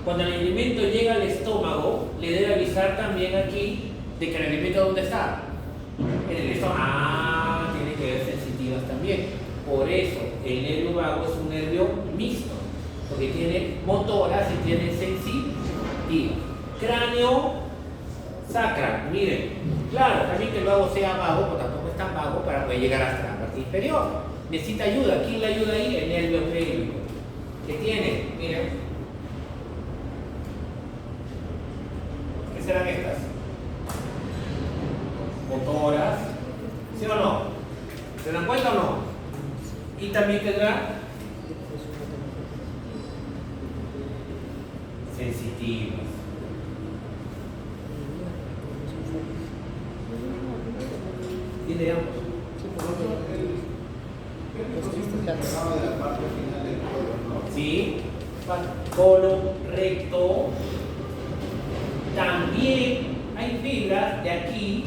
Speaker 1: Cuando el alimento llega al estómago, le debe avisar también aquí de que el alimento ¿dónde está? En el estómago. Ah, tiene que ver sensitivas también. Por eso el nervio vago es un nervio mixto, porque tiene motoras y tiene sensitivas. Cráneo sacra, miren, claro, también que el vago sea vago, pero tampoco es tan vago para poder llegar hasta la parte inferior. Necesita ayuda. ¿Quién le ayuda ahí? El nervio pélvico. ¿Qué tiene? Miren. ¿Qué serán estas? Motoras. ¿Sí o no? ¿Se dan cuenta o no? Y también tendrá sensitivas. ¿Tiene ambos?
Speaker 5: hablaba de la parte final del colon, ¿no?
Speaker 1: Sí, colon, recto. También hay fibras de aquí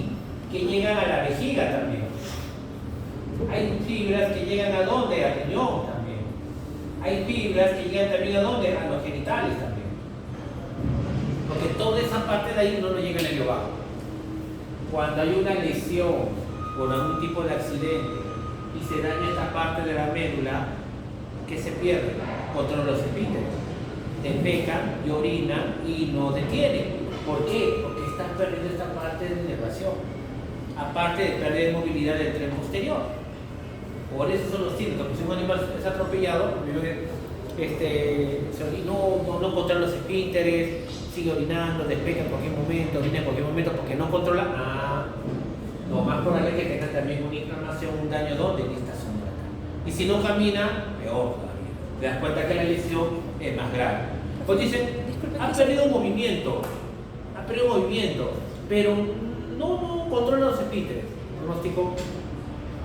Speaker 1: que llegan a la vejiga también. Hay fibras que llegan a dónde? Al riñón también. Hay fibras que llegan también a dónde? A los genitales también. Porque toda esa parte de ahí no nos llega al nervio vago. Cuando hay una lesión por algún tipo de accidente y se daña esta parte de la médula, ¿qué se pierde? Controlan los esfínteres. Defecan y orinan y no detienen. ¿Por qué? Porque están perdiendo esta parte de inervación. Aparte de perder movilidad del tren posterior. Por eso son los síntomas. Si un animal es atropellado, no controla los esfínteres, sigue orinando, defeca en cualquier momento, orina en cualquier momento porque no controla. Lo más probable es que tenga también una inflamación, un daño, ¿dónde? En esta zona de acá. Y si no camina, peor todavía. Te das cuenta que la lesión es más grave. Pues dicen,
Speaker 2: Disculpe,
Speaker 1: ha
Speaker 2: ¿qué
Speaker 1: perdido movimiento, pero no controla los esfínteres. Pronóstico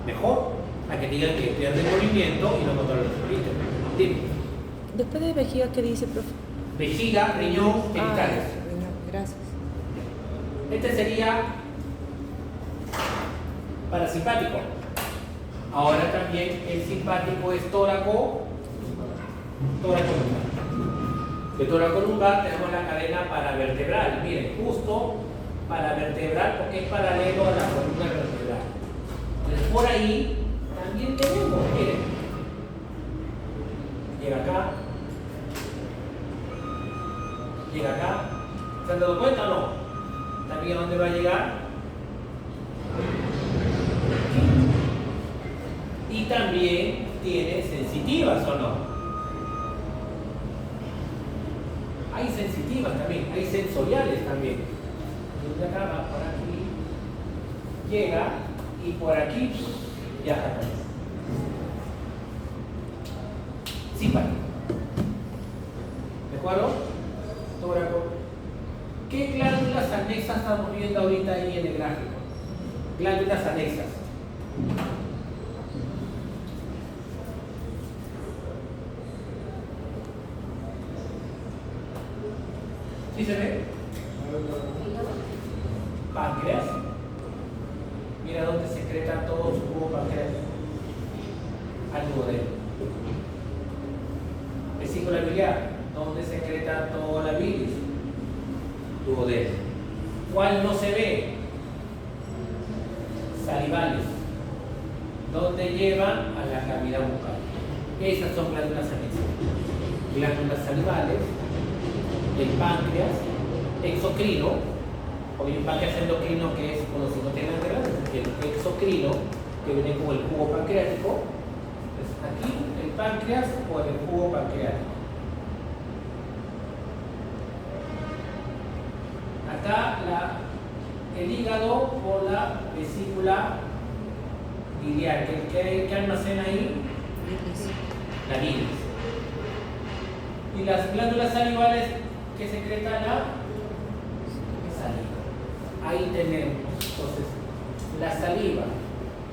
Speaker 1: mejor a que digan que pierde movimiento y no controla los esfínteres. Dime.
Speaker 2: Después de vejiga, ¿qué dice, profe?
Speaker 1: Vejiga, riñón, genitales.
Speaker 2: Riñón, gracias.
Speaker 1: Este sería parasimpático. Ahora también el simpático es tóraco lumbar. De tóraco lumbar tenemos la cadena paravertebral. Miren, justo paravertebral porque es paralelo a la columna vertebral. Entonces por ahí también tenemos, miren, llega acá, ¿se han dado cuenta o no? ¿También a dónde va a llegar? Y también tiene sensitivas o no. Hay sensitivas también, hay sensoriales también. Y de acá va por aquí, llega y por aquí viaja también. Simpático. ¿De acuerdo? Tóraco. ¿Qué glándulas anexas estamos viendo ahorita ahí en el gráfico? Glándulas anexas. ¿Sí se ve? Páncreas. Mira dónde secreta todo su jugo pancreático. Al duodeno. Vesícula biliar. ¿Dónde secreta toda la bilis? Duodeno. ¿Cuál no se ve? Salivales. ¿Dónde llevan? A la cavidad bucal. Esas son glándulas anexas. Glándulas salivales, el páncreas, exocrino, o el páncreas endocrino que es cuando se no tiene grande, el exocrino que viene con el jugo pancreático. Pues aquí el páncreas o el jugo pancreático. Acá el hígado por la vesícula biliar. ¿Qué almacena ahí? La bilis. Y las glándulas salivales que secretan la saliva. Ahí tenemos. Entonces, la saliva,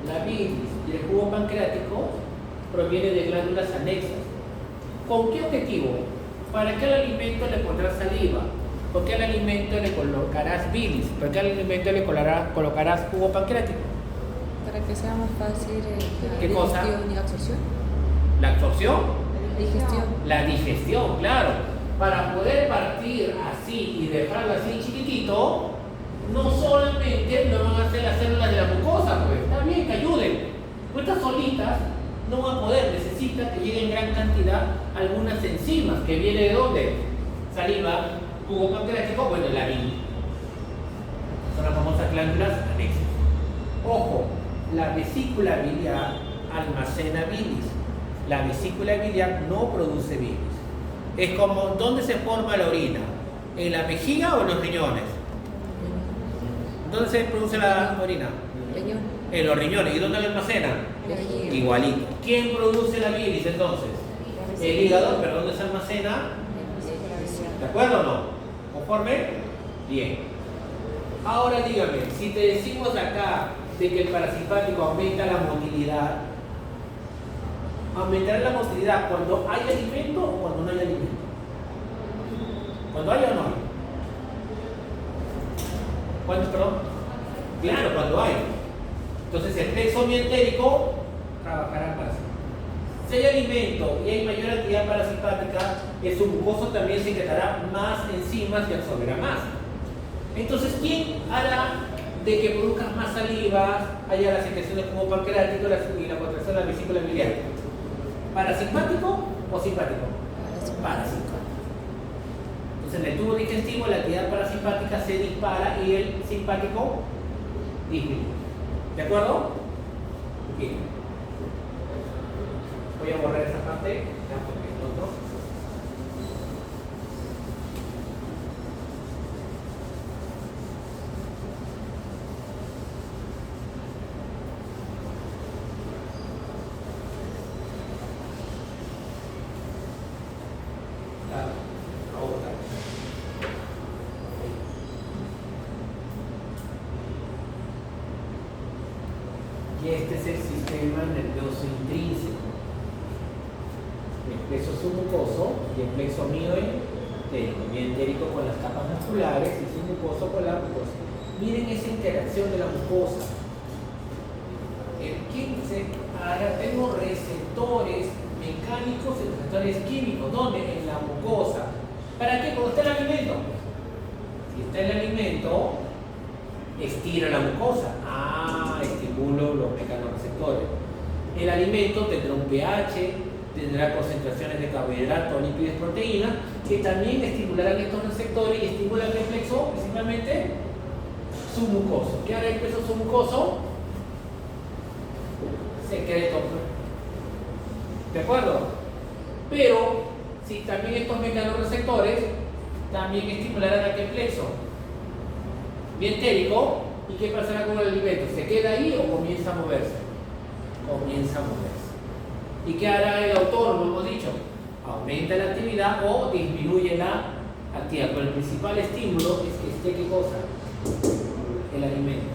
Speaker 1: la bilis y el jugo pancreático proviene de glándulas anexas. ¿Con qué objetivo? ¿Para qué al alimento le pondrás saliva? ¿Por qué al alimento le colocarás bilis? ¿Por qué al alimento le colocarás jugo pancreático?
Speaker 2: Para que sea más fácil
Speaker 1: ¿Qué
Speaker 2: la
Speaker 1: cosa?
Speaker 2: digestión y absorción.
Speaker 1: ¿La absorción?
Speaker 2: Digestión.
Speaker 1: La digestión, claro. Para poder partir así y dejarlo así chiquitito, no solamente lo van a hacer las células de la mucosa, pues está bien que ayuden. Pues estas solitas no van a poder, necesita que lleguen en gran cantidad algunas enzimas que vienen de dónde? Saliva, jugo pancreático, bueno, la bilis. Son las famosas glándulas anexas. Ojo, la vesícula biliar almacena bilis. La vesícula biliar no produce bilis. Es como, ¿dónde se forma la orina? ¿En la vejiga o en los riñones? ¿Dónde se produce la orina?
Speaker 2: Riñón.
Speaker 1: En los riñones. ¿Y dónde la almacena?
Speaker 2: Vejiga.
Speaker 1: Igualito. ¿Quién produce la bilis entonces? El hígado, pero ¿dónde se almacena? ¿De acuerdo o no? ¿Conforme? Bien. Ahora dígame, si te decimos acá de que el parasimpático aumenta la motilidad, ¿aumentará la motilidad cuando hay alimento o cuando no hay alimento? ¿Cuando hay o no hay? ¿Cuándo, perdón? Claro, cuando hay. Entonces el plexo mientérico trabajará más. Si hay alimento y hay mayor actividad parasimpática, el submucoso también secretará más enzimas y absorberá más. Entonces, ¿quién hará de que produzcas más saliva, haya la secreción del jugo pancreático y la contracción de la vesícula biliar? ¿Parasimpático o simpático? Parasimpático. Entonces, en el tubo digestivo la actividad parasimpática se dispara y el simpático disminuye. ¿De acuerdo? Bien. Voy a borrar esa parte. Ya, porque no. Este es el sistema nervioso intrínseco. El plexo submucoso y el plexo mioentérico con las capas musculares y submucoso con la mucosa. Miren esa interacción de la mucosa. El 15, ahora tengo receptores mecánicos y receptores químicos. ¿Dónde? En la mucosa. ¿Para qué? Cuando está el alimento. Si está el alimento, estira la mucosa. Estimulo los mecanorreceptores. El alimento tendrá un pH, tendrá concentraciones de carbohidratos, lípidos, proteínas, que también estimularán estos receptores y estimulan el plexo, principalmente submucoso. ¿Qué hará el plexo submucoso? Secreto. ¿De acuerdo? Pero, si también estos mecanorreceptores también estimularán aquel plexo mientérico, ¿y qué pasará con el alimento? ¿Se queda ahí o comienza a moverse? Comienza a moverse. ¿Y qué hará el autor? Lo hemos dicho. Aumenta la actividad o disminuye la actividad. Pero el principal estímulo es que esté, ¿qué cosa? El alimento.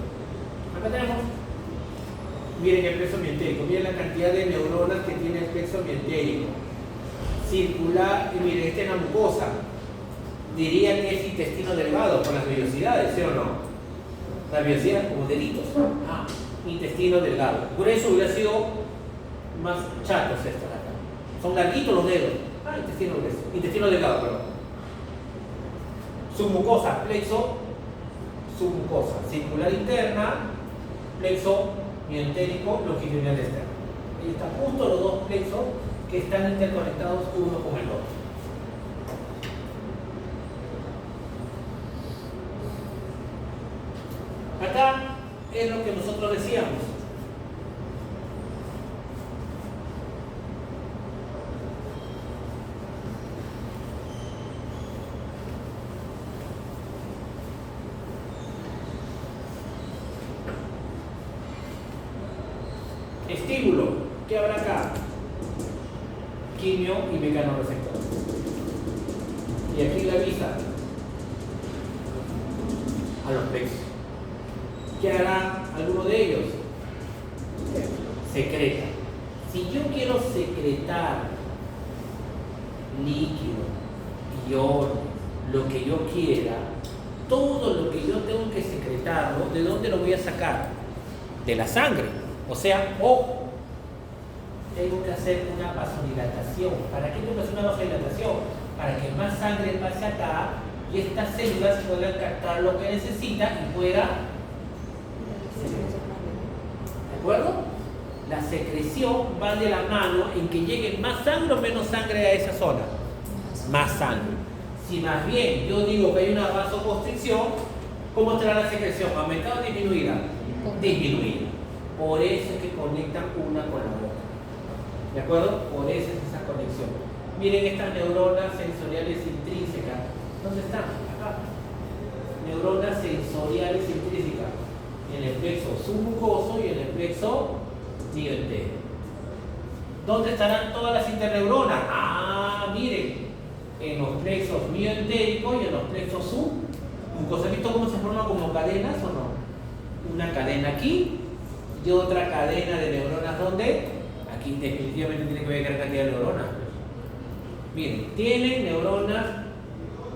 Speaker 1: Acá tenemos. Miren el plexo mientérico. Miren la cantidad de neuronas que tiene el plexo mientérico. Circular, y miren, esta es la mucosa. Diría que es intestino delgado por las vellosidades, ¿sí o no? Las vellosidades como deditos. Intestino delgado. Grueso hubiera sido más chatos estos de acá. Son larguitos los dedos. Intestino grueso. Intestino delgado, perdón. Submucosa, plexo, submucosa. Circular interna, plexo mioentérico, longitudinal externo. Ahí están justo los dos plexos que están interconectados uno con el otro. Acá es lo que nosotros decíamos. Estímulo. ¿Qué habrá acá? Quimio y mecanorreceptor. Y aquí la avisa a los plexos. ¿Qué hará alguno de ellos? Secreta. Si yo quiero secretar líquido, iones, lo que yo quiera, todo lo que yo tengo que secretarlo, ¿de dónde lo voy a sacar? De la sangre. O sea, tengo que hacer una vasodilatación. ¿Para qué tengo que hacer una vasodilatación? Para que más sangre pase acá y estas células puedan captar lo que necesita y pueda. ¿De acuerdo? La secreción va de la mano en que llegue más sangre o menos sangre a esa zona. Más sangre. Si más bien yo digo que hay una vasoconstricción, ¿cómo estará la secreción? ¿Aumentada o disminuida? Disminuida. Por eso es que conectan una con la otra. ¿De acuerdo? Por eso es esa conexión. Miren estas neuronas sensoriales intrínsecas. ¿Dónde están? Acá. Neuronas sensoriales intrínsecas. En el plexo submucoso y en el plexo mioentérico. ¿Dónde estarán todas las interneuronas? Miren. En los plexos mioentéricos y en los plexos submucosos. ¿Han visto cómo se forman como cadenas o no? Una cadena aquí y otra cadena de neuronas, ¿dónde? Aquí definitivamente tiene que ver con la cantidad de neuronas. Miren, tienen neuronas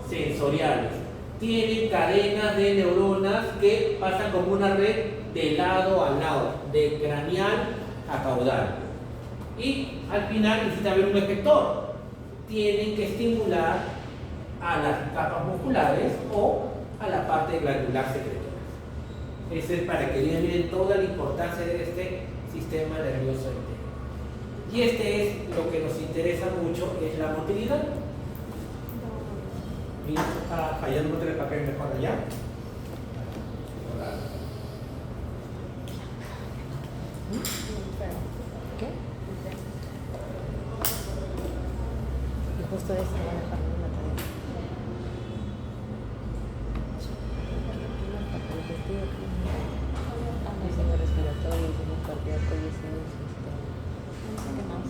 Speaker 1: sensoriales, tienen cadenas de neuronas que pasan como una red de lado a lado, de craneal a caudal. Y al final necesita haber un efector. Tienen que estimular a las capas musculares o a la parte glandular secretora. Ese es para que miren toda la importancia de este sistema nervioso entero. Y este es lo que nos interesa mucho, es la motilidad. Mira, está fallando el papel mejor allá.
Speaker 2: ¿Qué? Y justo eso va a dejar una tarea. Diseño respiratorio, diseño cardíaco y diseño sistema. ¿Qué más?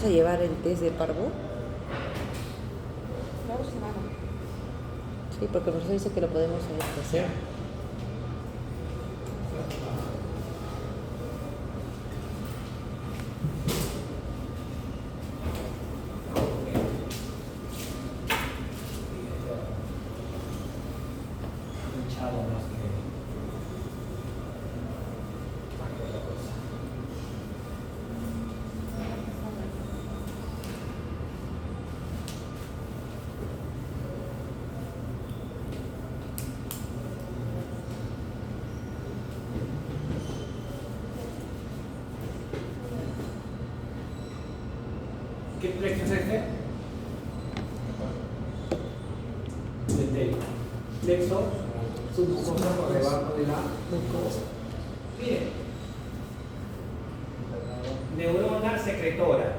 Speaker 2: Vamos a llevar el test de parvo.
Speaker 3: La otra semana.
Speaker 2: Sí, porque el profesor dice que lo podemos hacer.
Speaker 1: ¿Qué plexo es este? Mesenterico. Plexo submucoso por debajo de la mucosa. Miren. Neurona secretora.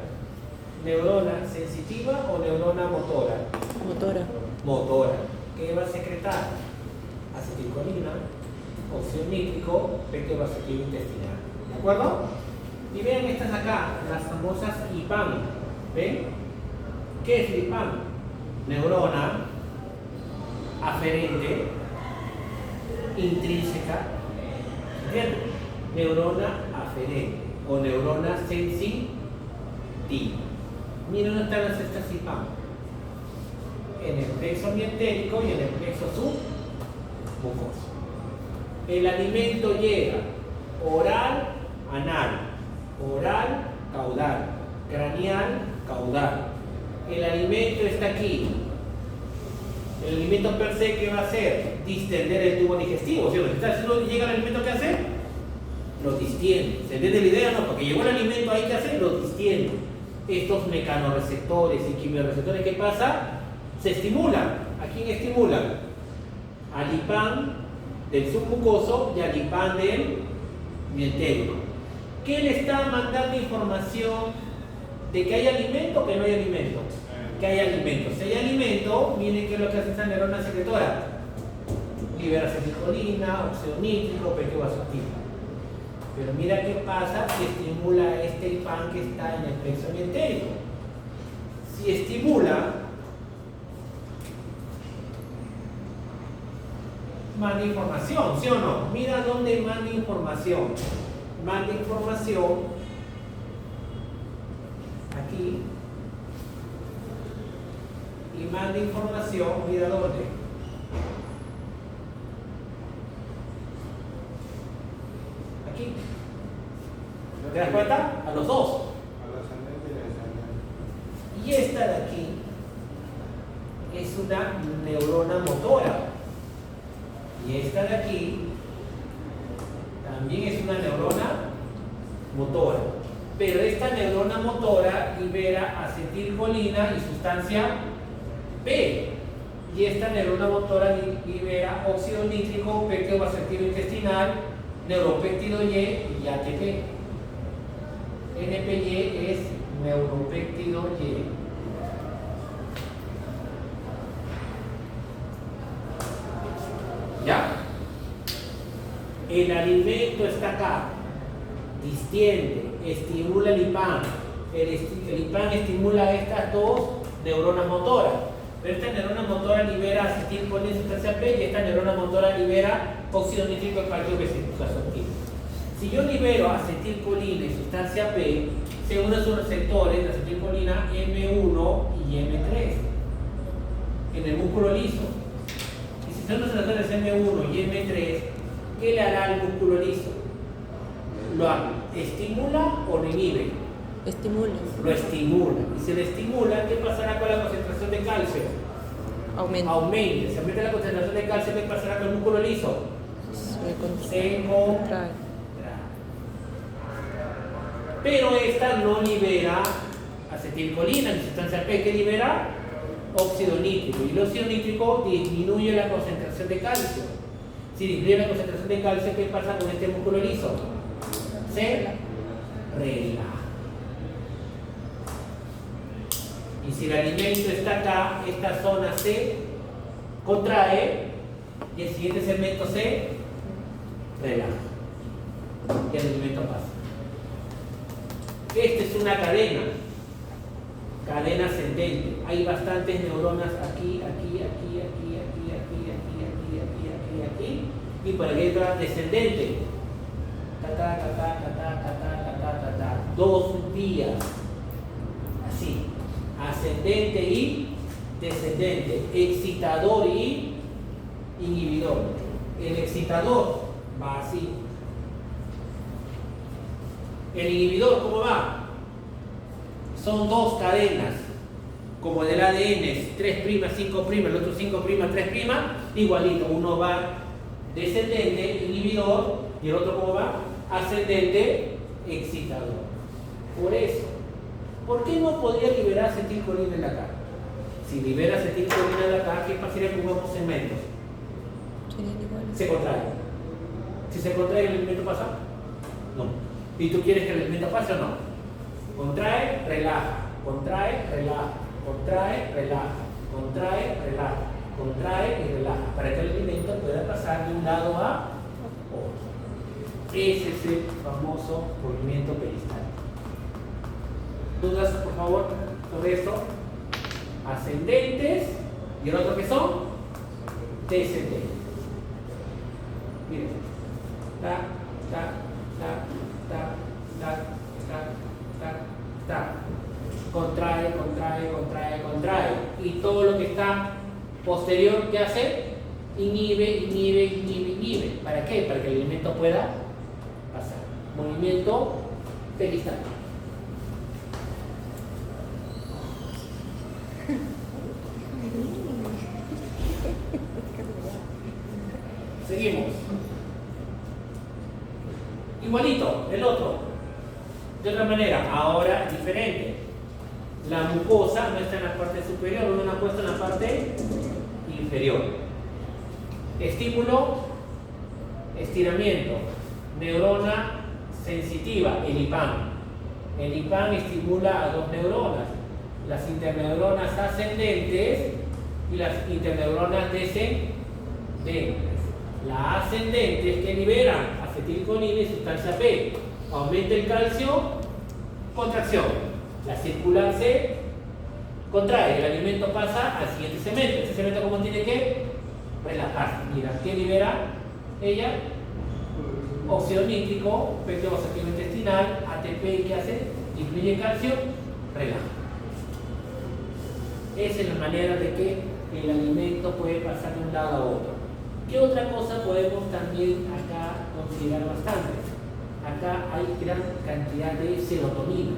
Speaker 1: ¿Neurona sensitiva o neurona motora?
Speaker 2: Motora.
Speaker 1: Motora. ¿Qué va a secretar? Acetilcolina, óxido nítrico, pectovasotil intestinal. ¿De acuerdo? Y vean estas acá, las famosas IPAM. ¿Ven? ¿Qué es el IPAM? Neurona aferente intrínseca. ¿Entienden? Neurona aferente o neurona sensitiva. Miren dónde están estas IPAM. En el plexo mientérico y en el plexo submucoso. El alimento llega oral, anal, oral, caudal, craneal, caudal. El alimento está aquí. El alimento per se, ¿qué va a hacer? Distender el tubo digestivo. ¿Sí? Si no llega el alimento, ¿qué hace? Lo distiende. ¿Se entiende la idea? No, porque llegó el alimento, hay que hacer, lo distiende. Estos mecanorreceptores y quimiorreceptores, ¿qué pasa? Se estimulan. ¿A quién estimulan? Al IPAM del submucoso y al IPAM del mientérico. ¿Qué le está mandando información de que hay alimento o que no hay alimento? Que hay alimento. Si hay alimento, miren qué es lo que hace esa neurona secretora. Libera acetilcolina, óxido nítrico, pectovasotil. Pero mira qué pasa si estimula este IPAM que está en el plexo mientérico. Si estimula, manda información, ¿sí o no? Mira dónde manda información. Manda información aquí y manda información, mira dónde. Aquí. ¿Te das cuenta? A los dos.
Speaker 5: Al ascendente y al descendente.
Speaker 1: Y esta de aquí es una neurona motora. Y esta de aquí también es una neurona motora. Pero esta neurona motora libera acetilcolina y sustancia P. Y esta neurona motora libera óxido nítrico, pectovasotil intestinal, neuropéptido Y y ATP. NPY es neuropéptido Y. ¿Ya? El alimento está acá, distiende, estimula el IPAM. El IPAM estimula estas dos neuronas motoras. Pero esta neurona motora libera acetilcolina y sustancia P y esta neurona motora libera óxido nítrico y pectovasotil. Si yo libero acetilcolina y sustancia P, se unen sus receptores de acetilcolina M1 y M3 en el músculo liso. Y si son los receptores M1 y M3, ¿qué le hará al músculo liso? ¿Lo estimula o lo inhibe?
Speaker 2: Estimula.
Speaker 1: Lo estimula. Y si lo estimula, ¿qué pasará con la concentración de calcio?
Speaker 2: Aumenta.
Speaker 1: Aumenta. Si aumenta la concentración de calcio, ¿qué pasará con el músculo liso? Se
Speaker 2: contrae.
Speaker 1: contrae. Pero esta no libera acetilcolina ni sustancia P, que libera óxido nítrico. Y el óxido nítrico disminuye la concentración de calcio. Si disminuye la concentración de calcio, ¿qué pasa con este músculo liso? Se relaja. Y si el alimento está acá, esta zona se contrae y el siguiente segmento se relaja. Y el alimento pasa. Esta es una cadena. cadena ascendente. Hay bastantes neuronas aquí, y por aquí otra descendente. Dos vías. Así. Ascendente y descendente. Excitador y inhibidor. El excitador va así. El inhibidor, ¿cómo va? Son dos cadenas, como del ADN, 3', 5', el otro 5', 3', igualito. Uno va descendente, inhibidor, y el otro, ¿cómo va? Ascendente, excitador. Por eso, ¿por qué no podría liberar acetilcolina en la cara? Si libera acetilcolina en la cara, ¿qué pasaría con ambos segmentos? Se contrae. Si se contrae, ¿el elemento pasa? No. ¿Y tú quieres que el elemento pase o no? Contrae, relaja, contrae, relaja, contrae, relaja, contrae, relaja, contrae y relaja, para que el elemento pueda pasar de un lado a otro. Ese es el famoso movimiento peristáltico. ¿Dudas, por favor, sobre esto? Ascendentes, y el otro que son descendentes. Miren, ta, ta, ta, ta, ta, ta, ta, ta. Contrae, contrae, contrae, contrae. Y todo lo que está posterior, ¿qué hace? Inhibe, inhibe, inhibe, inhibe. ¿Para qué? Para que el elemento pueda pasar. Movimiento peristáltico. Seguimos. Igualito, el otro. De otra manera, ahora diferente. La mucosa no está en la parte superior, uno la ha puesto en la parte inferior. Estímulo, estiramiento. Neurona sensitiva, el IPAM. El IPAM estimula a dos neuronas, las interneuronas ascendentes y las interneuronas descendentes. La ascendente es que libera acetilcolina y sustancia P. Aumenta el calcio, contracción. La circular se contrae, el alimento pasa al siguiente segmento. Este segmento, ¿cómo tiene que relajarse? Mira, ¿qué libera ella? Óxido nítrico, péptido vasactivo intestinal, ATP, ¿qué hace? Incluye calcio, relaja. Esa es la manera de que el alimento puede pasar de un lado a otro. ¿Qué otra cosa podemos también acá considerar bastante? Acá hay gran cantidad de serotonina.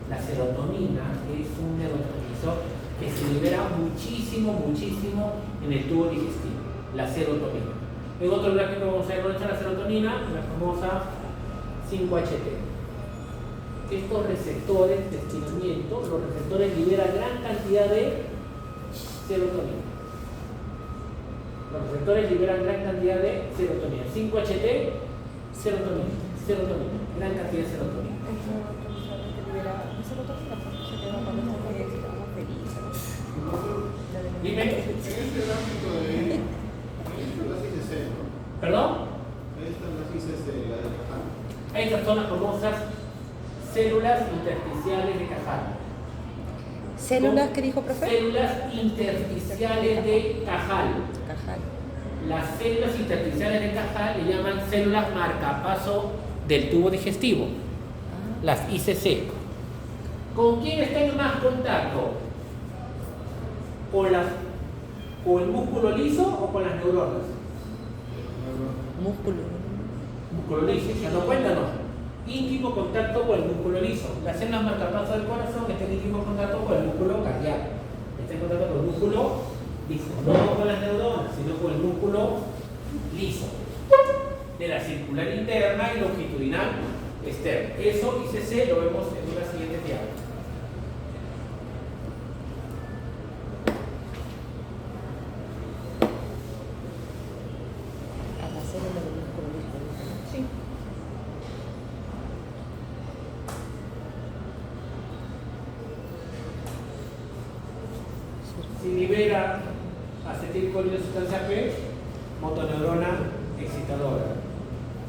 Speaker 1: La serotonina es un neurotransmisor que se libera muchísimo, muchísimo en el tubo digestivo. La serotonina. En otro gráfico vamos a ver dónde está la serotonina, la famosa 5-HT. Estos receptores de estiramiento, los receptores liberan gran cantidad de serotonina. Los receptores liberan gran cantidad de serotonina. 5-HT, serotonina, serotonina, gran cantidad de serotonina. Dime.
Speaker 5: En este gráfico de las ICC, ¿no?
Speaker 1: ¿Perdón?
Speaker 5: Ahí están las ICC, la de Cajal.
Speaker 1: Estas son las famosas células intersticiales de Cajal.
Speaker 2: ¿Células que dijo, profe?
Speaker 1: Células intersticiales de Cajal.
Speaker 2: Cajal.
Speaker 1: Las células intersticiales de Cajal le llaman células marcapaso del tubo digestivo, las ICC. ¿Con quién está en más contacto? ¿Con el músculo liso o con las neuronas?
Speaker 2: Músculo.
Speaker 1: Músculo liso, ¿se no cuenta no? Íntimo contacto con el músculo liso. Las células marcapaso del corazón están en íntimo contacto con el músculo cardíaco. Está en contacto con el músculo liso, no con las neuronas, sino con el músculo liso de la circular interna y longitudinal externa. Eso ICC lo vemos en una siguiente diapositiva.
Speaker 2: A la célula del músculo liso.
Speaker 3: Sí.
Speaker 1: Si libera acetilcolina sustancia P, motoneurona excitadora.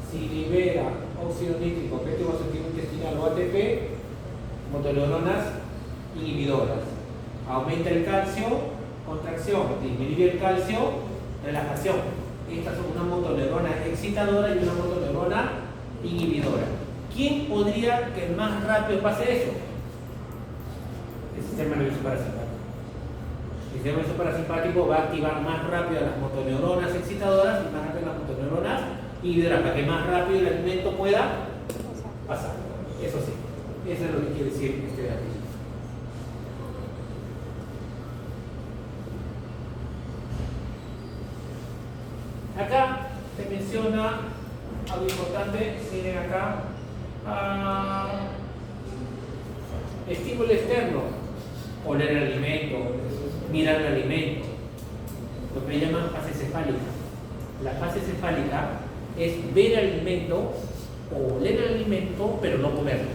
Speaker 1: Si libera óxido nítrico, péptido vasactivo intestinal o ATP, motoneuronas inhibidoras. Aumenta el calcio, contracción. Disminuye el calcio, relajación. Estas son una motoneurona excitadora y una motoneurona inhibidora. ¿Quién podría que más rápido pase eso? El sistema nervioso parasimpático. El sistema nervioso parasimpático va a activar más rápido las motoneuronas excitadoras y más rápido las motoneuronas inhibidoras para que más rápido el alimento pueda pasar. Eso sí, eso es lo que quiere decir este de aquí. Acá se menciona algo importante, miren acá, estímulo externo, oler el alimento, mirar el alimento, lo que llaman fase cefálica. La fase cefálica es ver el alimento o oler el alimento, pero no comerlo.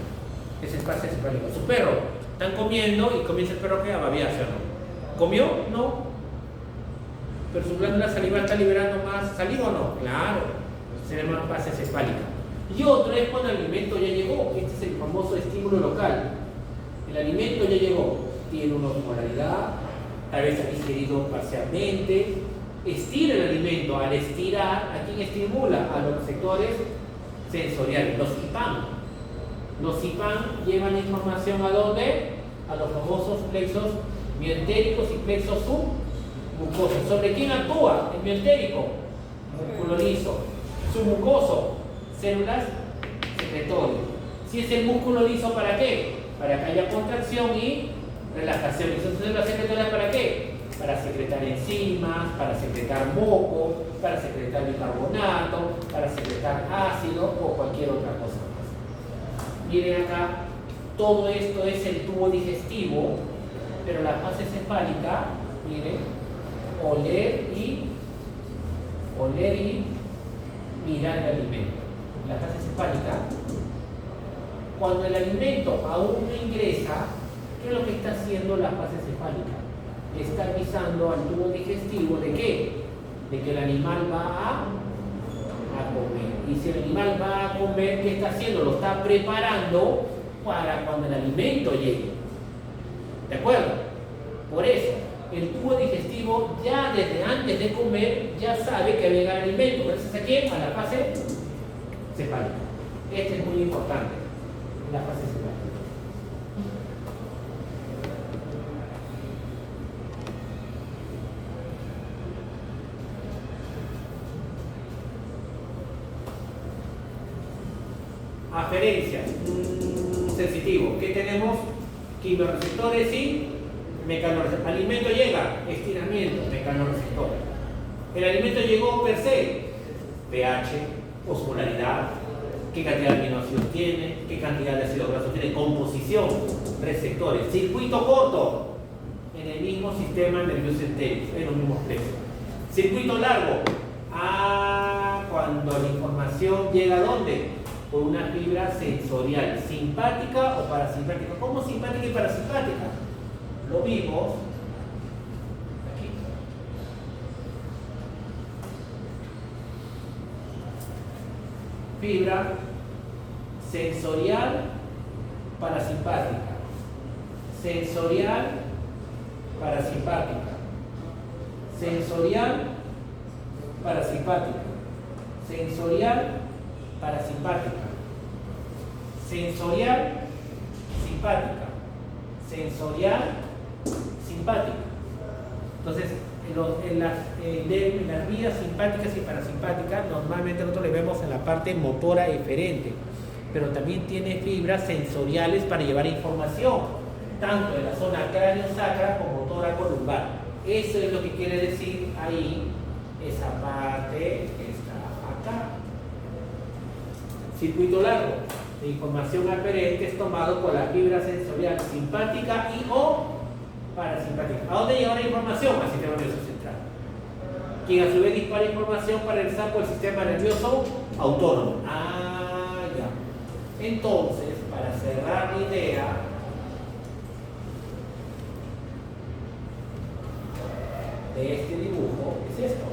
Speaker 1: Esa es fase cefálica. Su perro, están comiendo y comienza el perro que a babearse, ¿no? ¿Comió? No. Pero su glándula salival está liberando más saliva o no, claro, se llama fase cefálica. Y otro es cuando el alimento ya llegó, este es el famoso estímulo local. El alimento ya llegó, tiene una osmolaridad, tal vez ha digerido parcialmente, estira el alimento. Al estirar, ¿a quién estimula? A los receptores sensoriales, los IPAM. Los IPAM llevan información ¿a dónde? A los famosos plexos mientéricos y plexos submucosos. ¿Sobre quién actúa el mientérico? Músculo liso. Submucoso, células secretorias. Si es el músculo liso, ¿para qué? Para que haya contracción y relajación. ¿Y son células secretorias para qué? Para secretar enzimas, para secretar moco, para secretar bicarbonato, para secretar ácido o cualquier otra cosa más. Miren acá, todo esto es el tubo digestivo, pero la fase cefálica, miren, oler y mirar el alimento. La fase cefálica, cuando el alimento aún no ingresa, ¿qué es lo que está haciendo la fase cefálica? Está avisando al tubo digestivo ¿de qué? De que el animal va a comer. Y si el animal va a comer, ¿qué está haciendo? Lo está preparando para cuando el alimento llegue. ¿De acuerdo? Por eso, el tubo digestivo ya desde antes de comer ya sabe que va a llegar el alimento. Gracias a quién? A la fase cefálica. Este es muy importante, la fase cefálica. Aferencia, sensitivo. ¿Qué tenemos? Quimioreceptores y mecanorreceptores. Alimento llega, estiramiento, mecanorreceptores. El alimento llegó per se, pH, osmolaridad, qué cantidad de aminoácidos tiene, qué cantidad de ácidos grasos tiene, composición, receptores, circuito corto, en el mismo sistema nervioso entérico, en los mismos plexos. Circuito largo, cuando la información llega ¿a dónde? Por una fibra sensorial, simpática o parasimpática. ¿Cómo simpática y parasimpática? Lo vimos aquí. Fibra sensorial parasimpática. Sensorial parasimpática. Sensorial parasimpática. Sensorial parasimpática. Sensorial simpática. Sensorial simpática. Entonces, en las vías simpáticas y parasimpáticas, normalmente nosotros le vemos en la parte motora eferente, pero también tiene fibras sensoriales para llevar información, tanto en la zona cráneo-sacra como tóraco-lumbar. Eso es lo que quiere decir ahí, esa parte está acá. Circuito largo de información aferente es tomado por la fibra sensorial simpática y o parasimpática. ¿A dónde llega la información? Al sistema nervioso central, quien a su vez dispara información para el saco del sistema nervioso autónomo. Ya. Entonces, para cerrar la idea, de este dibujo es esto: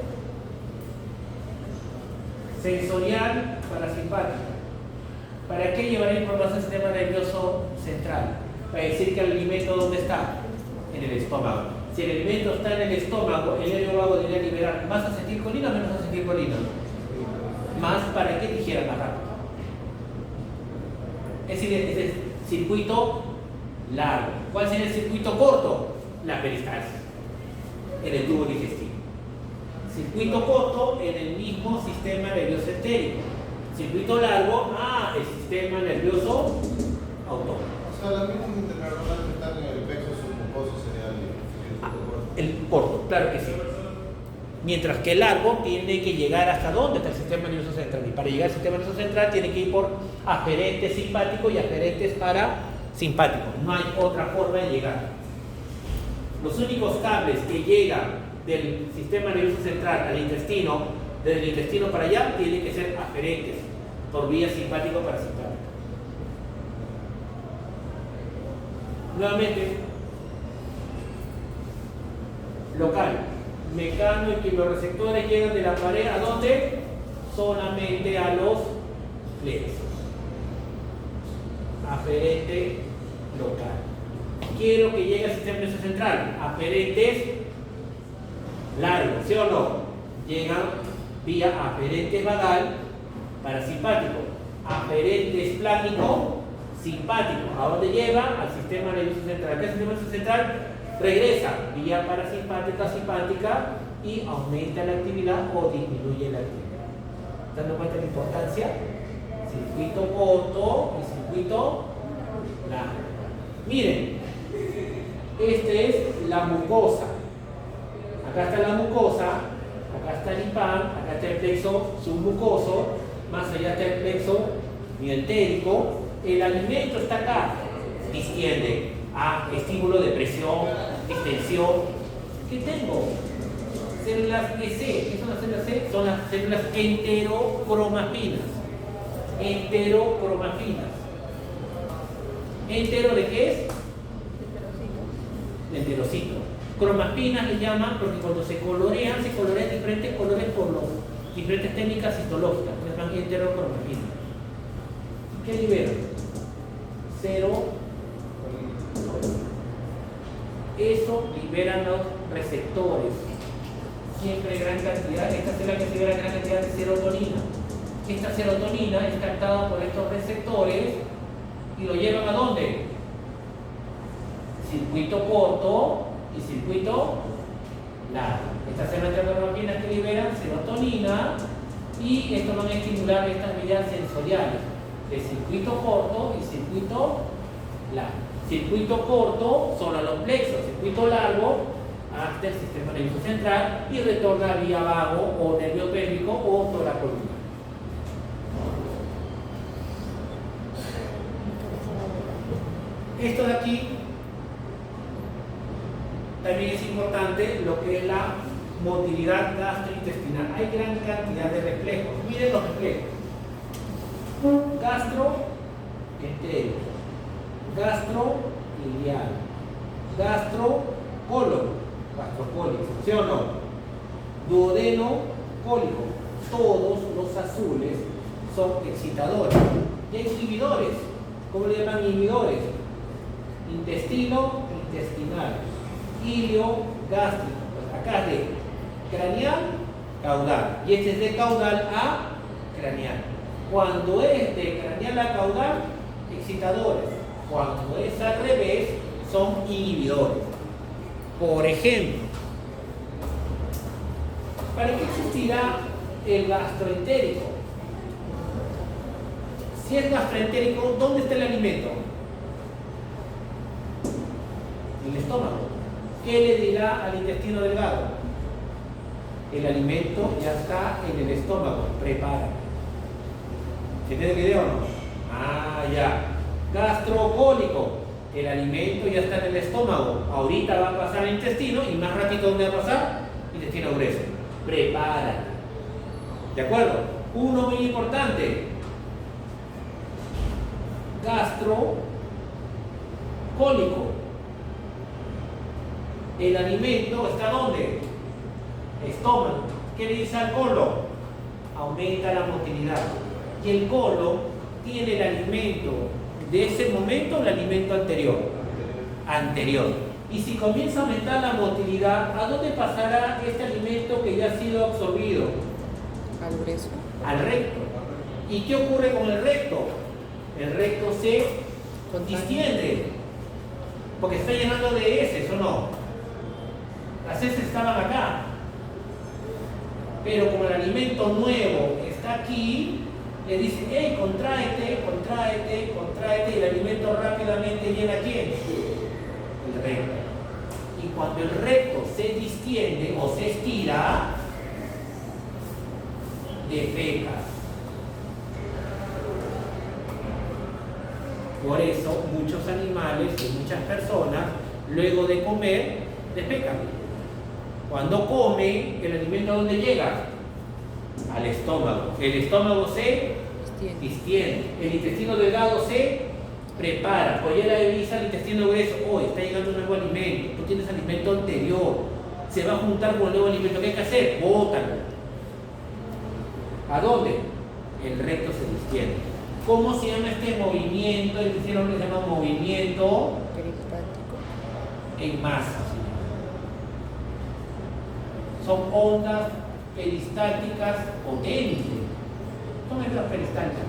Speaker 1: sensorial parasimpática. ¿Para qué llevar información al sistema nervioso central? para decir que el alimento ¿dónde está? En el estómago. Si el alimento está en el estómago, el nervio vago debería liberar más acetilcolina o menos acetilcolina. Más para que digiera más rápido. Es decir, es el circuito largo. ¿Cuál sería el circuito corto? La peristalsis, en el tubo digestivo. Circuito corto en el mismo sistema nervioso entérico. Circuito largo, el sistema nervioso autónomo.
Speaker 5: O sea, la misma interneurona que está en el plexo submucoso sería el circuito corto.
Speaker 1: El corto, claro que sí. Mientras que el largo tiene que llegar hasta dónde está el sistema nervioso central. Y para llegar al sistema nervioso central tiene que ir por aferentes simpáticos y aferentes parasimpáticos. No hay otra forma de llegar. Los únicos cables que llegan del sistema nervioso central al intestino, desde el intestino para allá, tienen que ser aferentes por vía simpático-parasimpática. Nuevamente, local. Mecano y quimioreceptores llegan de la pared ¿a dónde? Solamente a los plexos. Aferente local. Quiero que llegue al sistema nervioso central. Aferentes largos, ¿sí o no? Llegan vía aferente vagal parasimpático. Aferente esplánico simpático. ¿A dónde lleva? Al sistema nervioso central. ¿Qué es el sistema nervioso central? Regresa vía parasimpática simpática y aumenta la actividad o disminuye la actividad. ¿Dando cuenta de la importancia? Circuito corto y circuito largo. Miren, esta es la mucosa. Acá está la mucosa, acá está el IPAN, acá está el plexo submucoso, más allá está el plexo mientérico. El alimento está acá, distiende a estímulo de presión, distensión. ¿Qué tengo? Células EC. ¿Qué son las células C? Son las células enterocromafinas. Enterocromafinas. ¿Entero de qué es? De enterocito. Cromafinas le llaman porque cuando se colorean diferentes colores por las diferentes técnicas histológicas. Se llaman enterocromafinas. ¿Qué liberan? Cero. Eso liberan los receptores. Siempre gran cantidad. Esta es la que libera gran cantidad de serotonina. Esta serotonina es captada por estos receptores y lo llevan ¿a dónde? Circuito corto y circuito largo. Estas son las enterocromafinas que liberan serotonina y esto van a estimular estas vías sensoriales de circuito corto y circuito largo. Circuito corto son a los plexos, circuito largo hasta el sistema nervioso central y retorna vía vago o nervio pélvico o toracolumnar. Esto de aquí también es importante, lo que es la motilidad gastrointestinal. Hay gran cantidad de reflejos. Miren los reflejos. Gastroentérico, gastroiliar, gastrocólon, gastrocólico, ¿sí o no? Duodeno cólico. Todos los azules son excitadores. Y hay inhibidores. ¿Cómo le llaman inhibidores? Intestino, intestinal. Ilio, gástrico. Pues acá es de craneal, caudal. Y este es de caudal a craneal. Cuando es de craneal a caudal, excitadores. Cuando es al revés, son inhibidores. Por ejemplo, ¿para qué existirá el gastroentérico? Si es gastroentérico, ¿dónde está el alimento? En el estómago. ¿Qué le dirá al intestino delgado? El alimento ya está en el estómago, prepara. ¿Se entiende el video o no? Ya. Gastrocólico. El alimento ya está en el estómago. Ahorita va a pasar al intestino y más ratito ¿dónde va a pasar? Intestino grueso. Prepara. ¿De acuerdo? Uno muy importante. Gastrocólico. El alimento está ¿dónde? Estómago. ¿Qué le dice al colon? Aumenta la motilidad. Y el colon tiene el alimento de ese momento, el alimento anterior. anterior. Y si comienza a aumentar la motilidad, ¿a dónde pasará este alimento que ya ha sido absorbido?
Speaker 2: Al grueso.
Speaker 1: Al recto. ¿Y qué ocurre con el recto? El recto se distiende, porque está llenando de heces, ¿o no? Las heces estaban acá, pero como el alimento nuevo está aquí, le dice, hey, contráete, contráete, contráete, y el alimento rápidamente llena a quién? El recto. Y cuando el recto se distiende o se estira, defeca. Por eso muchos animales y muchas personas, luego de comer, defecan. Cuando come, el alimento ¿a dónde llega? Al estómago. El estómago se distiende. El intestino delgado se prepara. Pues ya le avisa al intestino grueso, oh, está llegando un nuevo alimento. Tú tienes alimento anterior. Se va a juntar con el nuevo alimento. ¿Qué hay que hacer? Bótalo. ¿A dónde? El recto se distiende. ¿Cómo se llama este movimiento? El intestino se llama movimiento
Speaker 2: Peristático.
Speaker 1: en masa. Son ondas peristálticas potentes. Son ondas peristálticas.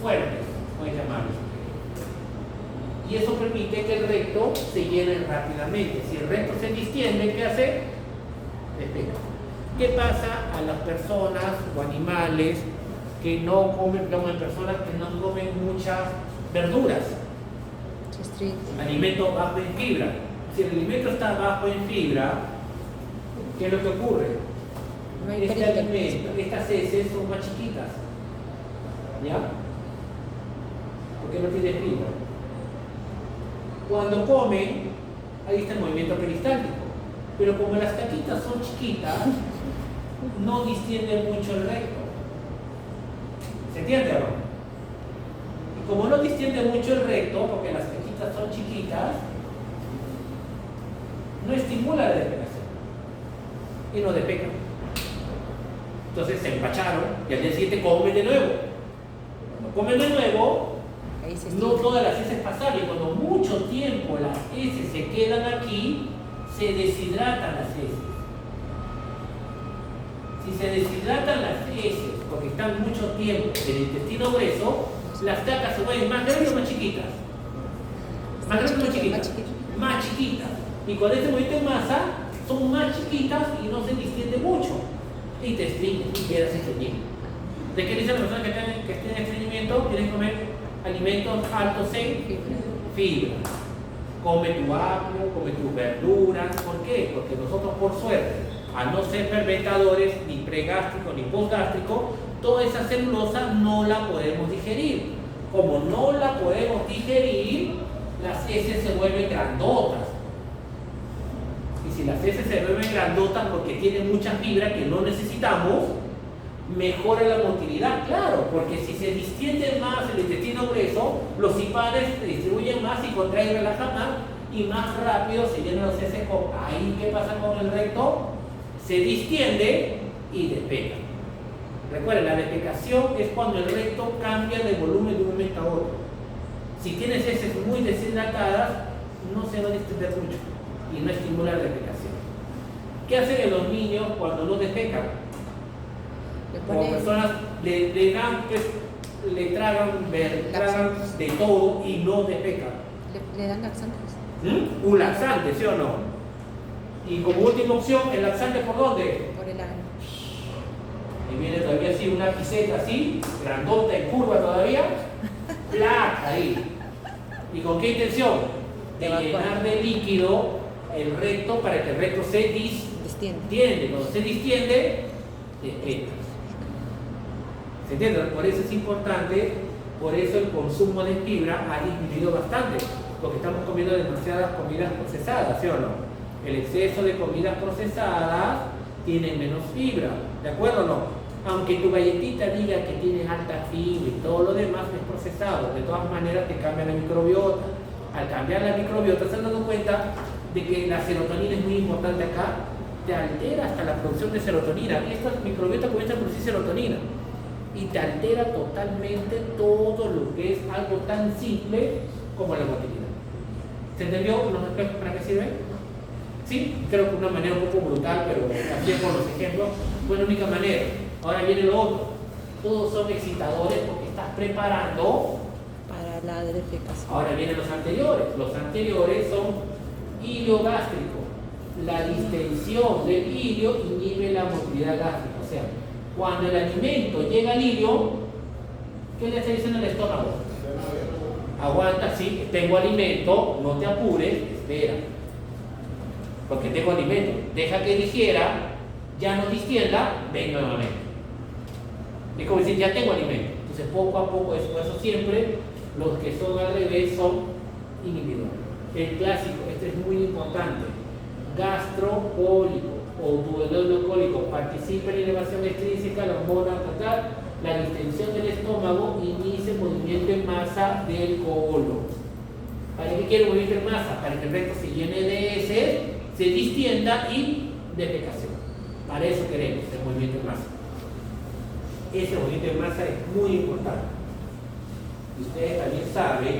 Speaker 1: Fuertes, pueden llamarlos. Y eso permite que el recto se llene rápidamente. Si el recto se distiende, ¿qué hace? Despega. ¿Qué pasa a las personas o animales que no comen, personas que no comen muchas verduras?
Speaker 2: Se restringe.
Speaker 1: Alimento bajo en fibra. Si el alimento está bajo en fibra, ¿qué es lo que ocurre?
Speaker 2: No hay
Speaker 1: Este
Speaker 2: peristaltismo.
Speaker 1: alimento, estas heces son más chiquitas. ¿Ya? Porque no tiene fibra. Cuando comen, ahí está el movimiento peristáltico. Pero como las caquitas son chiquitas, no distiende mucho el recto. ¿Se entiende o no? Y como no distiende mucho el recto, porque las caquitas son chiquitas, no estimula la defecación y no defecan. Entonces se empacharon y al día siguiente comen de nuevo. Cuando comen de nuevo,
Speaker 2: Ahí se
Speaker 1: no
Speaker 2: estira.
Speaker 1: todas las heces pasan, y cuando mucho tiempo las heces se quedan aquí, se deshidratan las heces. Si se deshidratan las heces porque están mucho tiempo en el intestino grueso, las cacas se vuelven más grandes o más chiquitas. Más grandes o más chiquitas. Más chiquitas. Y con este movimiento de masa son más chiquitas y no se distiende mucho. Y te estreñes y quedas estreñido. ¿De qué dicen las personas que estén en estreñimiento? Tienes que comer alimentos altos en fibra. Come tu apio, come tus verduras. ¿Por qué? Porque nosotros, por suerte, al no ser fermentadores, ni pregástrico ni postgástrico, toda esa celulosa no la podemos digerir. Como no la podemos digerir, las heces se vuelven grandotas. Y si las heces se vuelven grandotas porque tienen mucha fibra que no necesitamos, mejora la motilidad, claro, porque si se distiende más el intestino grueso, los hipares se distribuyen más y contraen y relajan más, y más rápido se llenan los heces. Ahí, ¿qué pasa con el recto? Se distiende y despega. Recuerden, la defecación es cuando el recto cambia de volumen de un momento a otro. Si tienes heces muy deshidratadas, no se va a distender mucho y no estimula la defecación. ¿Qué hacen en los niños cuando no defecan? Como personas le dan, pues, le tragan de todo y no defecan.
Speaker 2: Le dan laxantes.
Speaker 1: Un laxante, ¿sí o no? Y como última opción, ¿el laxante por dónde?
Speaker 2: Por el ano.
Speaker 1: Y viene todavía así una piseta así, grandota y curva todavía, ¡plac! Ahí. ¿Y con qué intención? De llenar de líquido el recto para que el recto se distiende. Cuando se distiende, despega. ¿Se entiende? Por eso es importante, por eso el consumo de fibra ha disminuido bastante, porque estamos comiendo demasiadas comidas procesadas, ¿sí o no? El exceso de comidas procesadas tiene menos fibra, ¿de acuerdo o no? Aunque tu galletita diga que tiene alta fibra y todo lo demás es procesado, de todas maneras te cambia la microbiota. Al cambiar la microbiota, se han dado cuenta de que la serotonina es muy importante acá, te altera hasta la producción de serotonina. Y esta microbiota comienza a producir serotonina y te altera totalmente todo lo que es algo tan simple como la motilidad. ¿Se entendió los espejos para qué sirven? Sí, creo que de una manera un poco brutal, pero así con los ejemplos fue la única manera. Ahora viene lo otro. Todos son excitadores porque estás preparando
Speaker 2: Para la defecación.
Speaker 1: Ahora vienen los anteriores. Los anteriores son ilio gástrico. La distensión del ilio inhibe la motilidad gástrica. O sea, cuando el alimento llega al ilio, ¿qué le está diciendo el estómago? Aguanta, sí, tengo alimento, no te apures, espera. Porque tengo alimento. Deja que digiera, ya no distienda, ven nuevamente. Es como decir, ya tengo alimento. Entonces, poco a poco, por eso siempre los que son al revés son inhibidores. El clásico, este es muy importante, gastropólico o duodeno cólico, participa en elevación extrínseca, la hormona tal, la distensión del estómago, inicia el movimiento en masa del colon. ¿Para qué quiere movimiento en masa? Para que el recto se llene de heces, se distienda y defecación. Para eso queremos el movimiento en masa. Ese movimiento en masa es muy importante. Ustedes también saben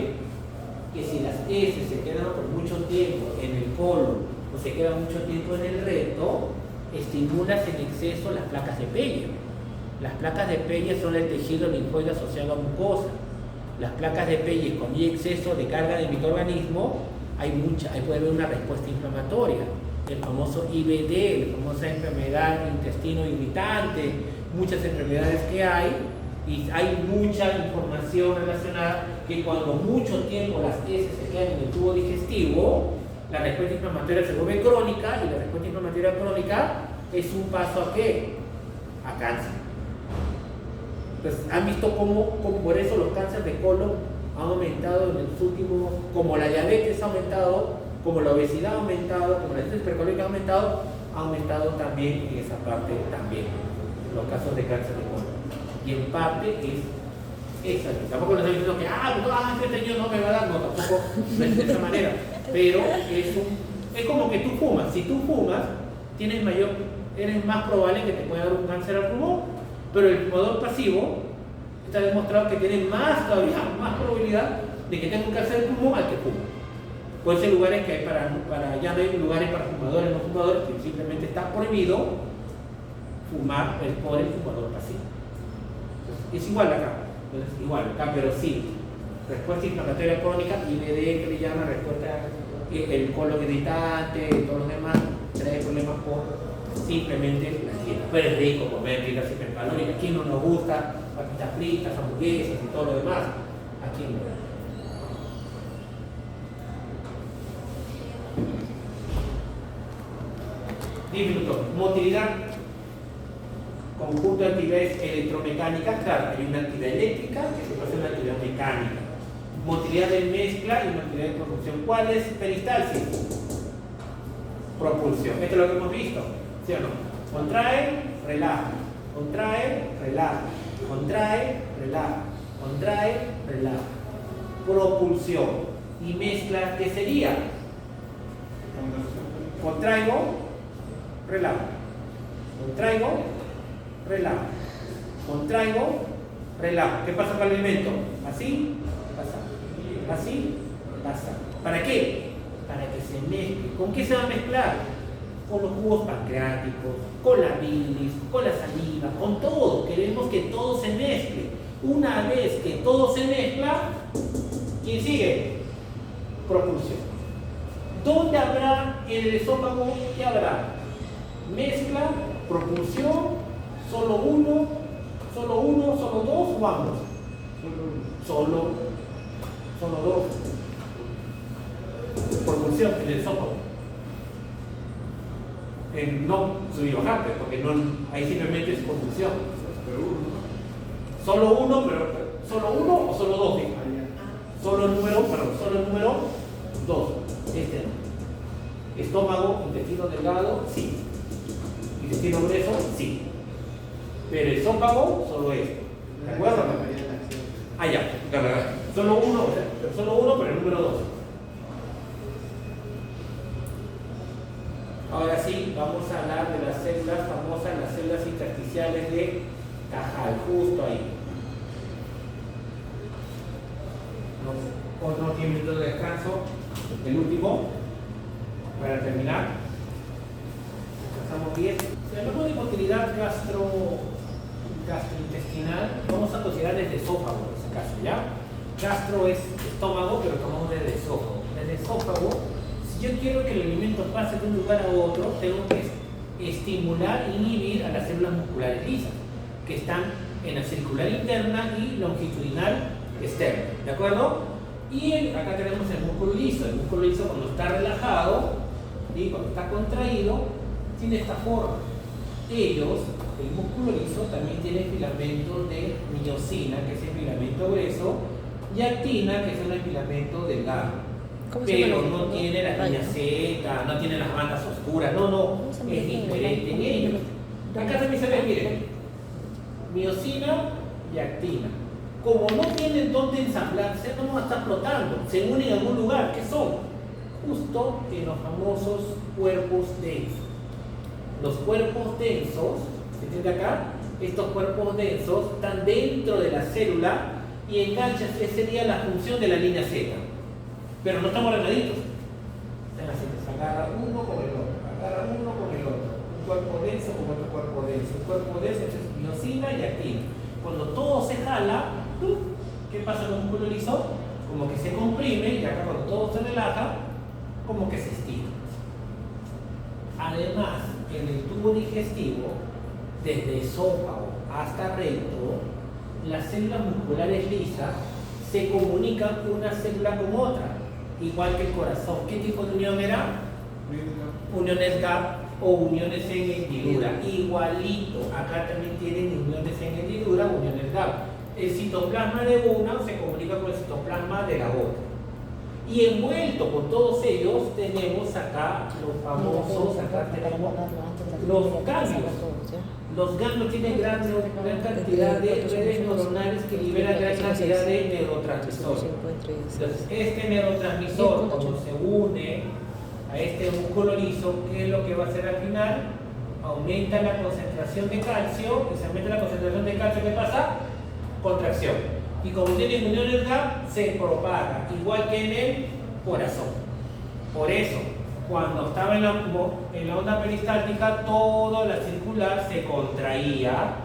Speaker 1: que si las heces se quedan por mucho tiempo en el colon o se quedan mucho tiempo en el recto, estimulas en exceso las placas de Pella. Las placas de Pella son el tejido linfoide asociado a mucosa. Las placas de Pella con exceso de carga de microorganismo, ahí puede haber una respuesta inflamatoria. El famoso IBD, la famosa enfermedad intestino irritante, muchas enfermedades que hay, y hay mucha información relacionada que cuando mucho tiempo las heces se quedan en el tubo digestivo, la respuesta inflamatoria se vuelve crónica, y la respuesta inflamatoria crónica es un paso ¿a qué? A cáncer. Entonces, han visto cómo por eso los cánceres de colon han aumentado en los últimos, como la diabetes ha aumentado, como la obesidad ha aumentado, como la diabetes hipercolórica ha aumentado también en esa parte también, los casos de cáncer de colon. Y en parte es esa. Tampoco les estoy diciendo que, este señor no me va a dar, no, tampoco no es de esa manera. Pero es como que tú fumas. Si tú fumas, eres más probable que te pueda dar un cáncer al pulmón. Pero el fumador pasivo está demostrado que tiene todavía más probabilidad de que tenga un cáncer de pulmón al que fuma. Puede ser lugares que hay ya no hay lugares para fumadores, no fumadores, que simplemente está prohibido fumar por el fumador pasivo. Es igual acá, pero sí, respuesta inflamatoria crónica, IBD que le llaman respuesta, el colon irritante, todos los demás, trae problemas por simplemente la dieta. Pero es rico comer dietas hipercalóricas, ¿a quién no nos gusta? Papitas fritas, hamburguesas y todo lo demás, ¿a quién no? 10 minutos. Motilidad. Conjunto de actividades electromecánicas, claro, hay una actividad eléctrica que se puede hacer una actividad mecánica. Motilidad de mezcla y motilidad de propulsión. ¿Cuál es peristalsis? Propulsión. Esto es lo que hemos visto, ¿sí o no? Contrae, relaja. Contrae, relaja. Contrae, relaja. Contrae, relaja. Propulsión. Y mezcla, ¿qué sería? Contraigo, relajo. Contraigo, relajo. Contraigo, relajo. ¿Qué pasa con el alimento? Así, pasa. Así, pasa. ¿Para qué? Para que se mezcle. ¿Con qué se va a mezclar? Con los jugos pancreáticos, con la bilis, con la saliva, con todo. Queremos que todo se mezcle. Una vez que todo se mezcla, ¿quién sigue? Propulsión. ¿Dónde habrá en el esófago? ¿Qué habrá? Mezcla, propulsión, solo uno, solo dos o ambos. Solo dos. Propulsión en el esófago. No subir bajante, porque no, ahí simplemente es propulsión. Solo uno, pero solo uno o solo dos. Solo el número 2. Estómago, intestino delgado, sí. Intestino grueso, sí. Pero el esófago, solo esto. ¿De acuerdo? Ya. Solo uno, pero el número 2. Ahora sí, vamos a hablar de las células famosas, las células intersticiales de Cajal, justo ahí. Otro 10 minutos de descanso. El último, para terminar, pasamos bien. Si hablamos de motilidad gastrointestinal, vamos a considerar desde esófago en ese caso, ¿ya? Gastro es estómago, pero tomamos desde esófago. Desde esófago, si yo quiero que el alimento pase de un lugar a otro, tengo que estimular e inhibir a las células musculares lisas, que están en la circular interna y longitudinal externa, ¿de acuerdo? Y acá tenemos el músculo liso. El músculo liso, cuando está relajado y cuando está contraído, tiene esta forma. El músculo liso también tiene filamentos de miosina, que es el filamento grueso, y actina, que es el filamento delgado. Pero no tiene las líneas Z, no tiene las bandas oscuras, no, es diferente en ellos. Acá también se ve, miren, miosina y actina. Como no tienen dónde ensamblarse, no van a estar flotando, se unen en algún lugar. ¿Qué son? Justo en los famosos cuerpos densos. Los cuerpos densos, ¿se entiende acá? Estos cuerpos densos están dentro de la célula y enganchan, esa sería la función de la línea Z. Pero no estamos ordenaditos. Están así, se agarra uno con el otro, agarra uno con el otro. Un cuerpo denso con otro cuerpo denso. Un cuerpo denso es miosina y actina. Cuando todo se jala, ¿qué pasa con el músculo liso? Como que se comprime, y acá cuando todo se relaja, como que se estira. Además, en el tubo digestivo, desde esófago hasta recto, las células musculares lisas se comunican una célula con otra, igual que el corazón. ¿Qué tipo de unión era? Uniones gap o uniones en hendidura, igualito. Acá también tienen uniones en hendidura, uniones gap. El citoplasma de una se comunica con el citoplasma de la otra. Y envuelto por todos ellos tenemos acá los famosos, acá tenemos los ganglios. Los ganglios tienen gran cantidad de redes neuronales que liberan gran cantidad de neurotransmisores. Entonces, este neurotransmisor, cuando se une a este músculo liso, ¿qué es lo que va a hacer al final? Aumenta la concentración de calcio, y se aumenta la concentración de calcio, ¿qué pasa? Contracción. Y como tiene uniones gap, se propaga, igual que en el corazón. Por eso, cuando estaba en la onda peristáltica, toda la circular se contraía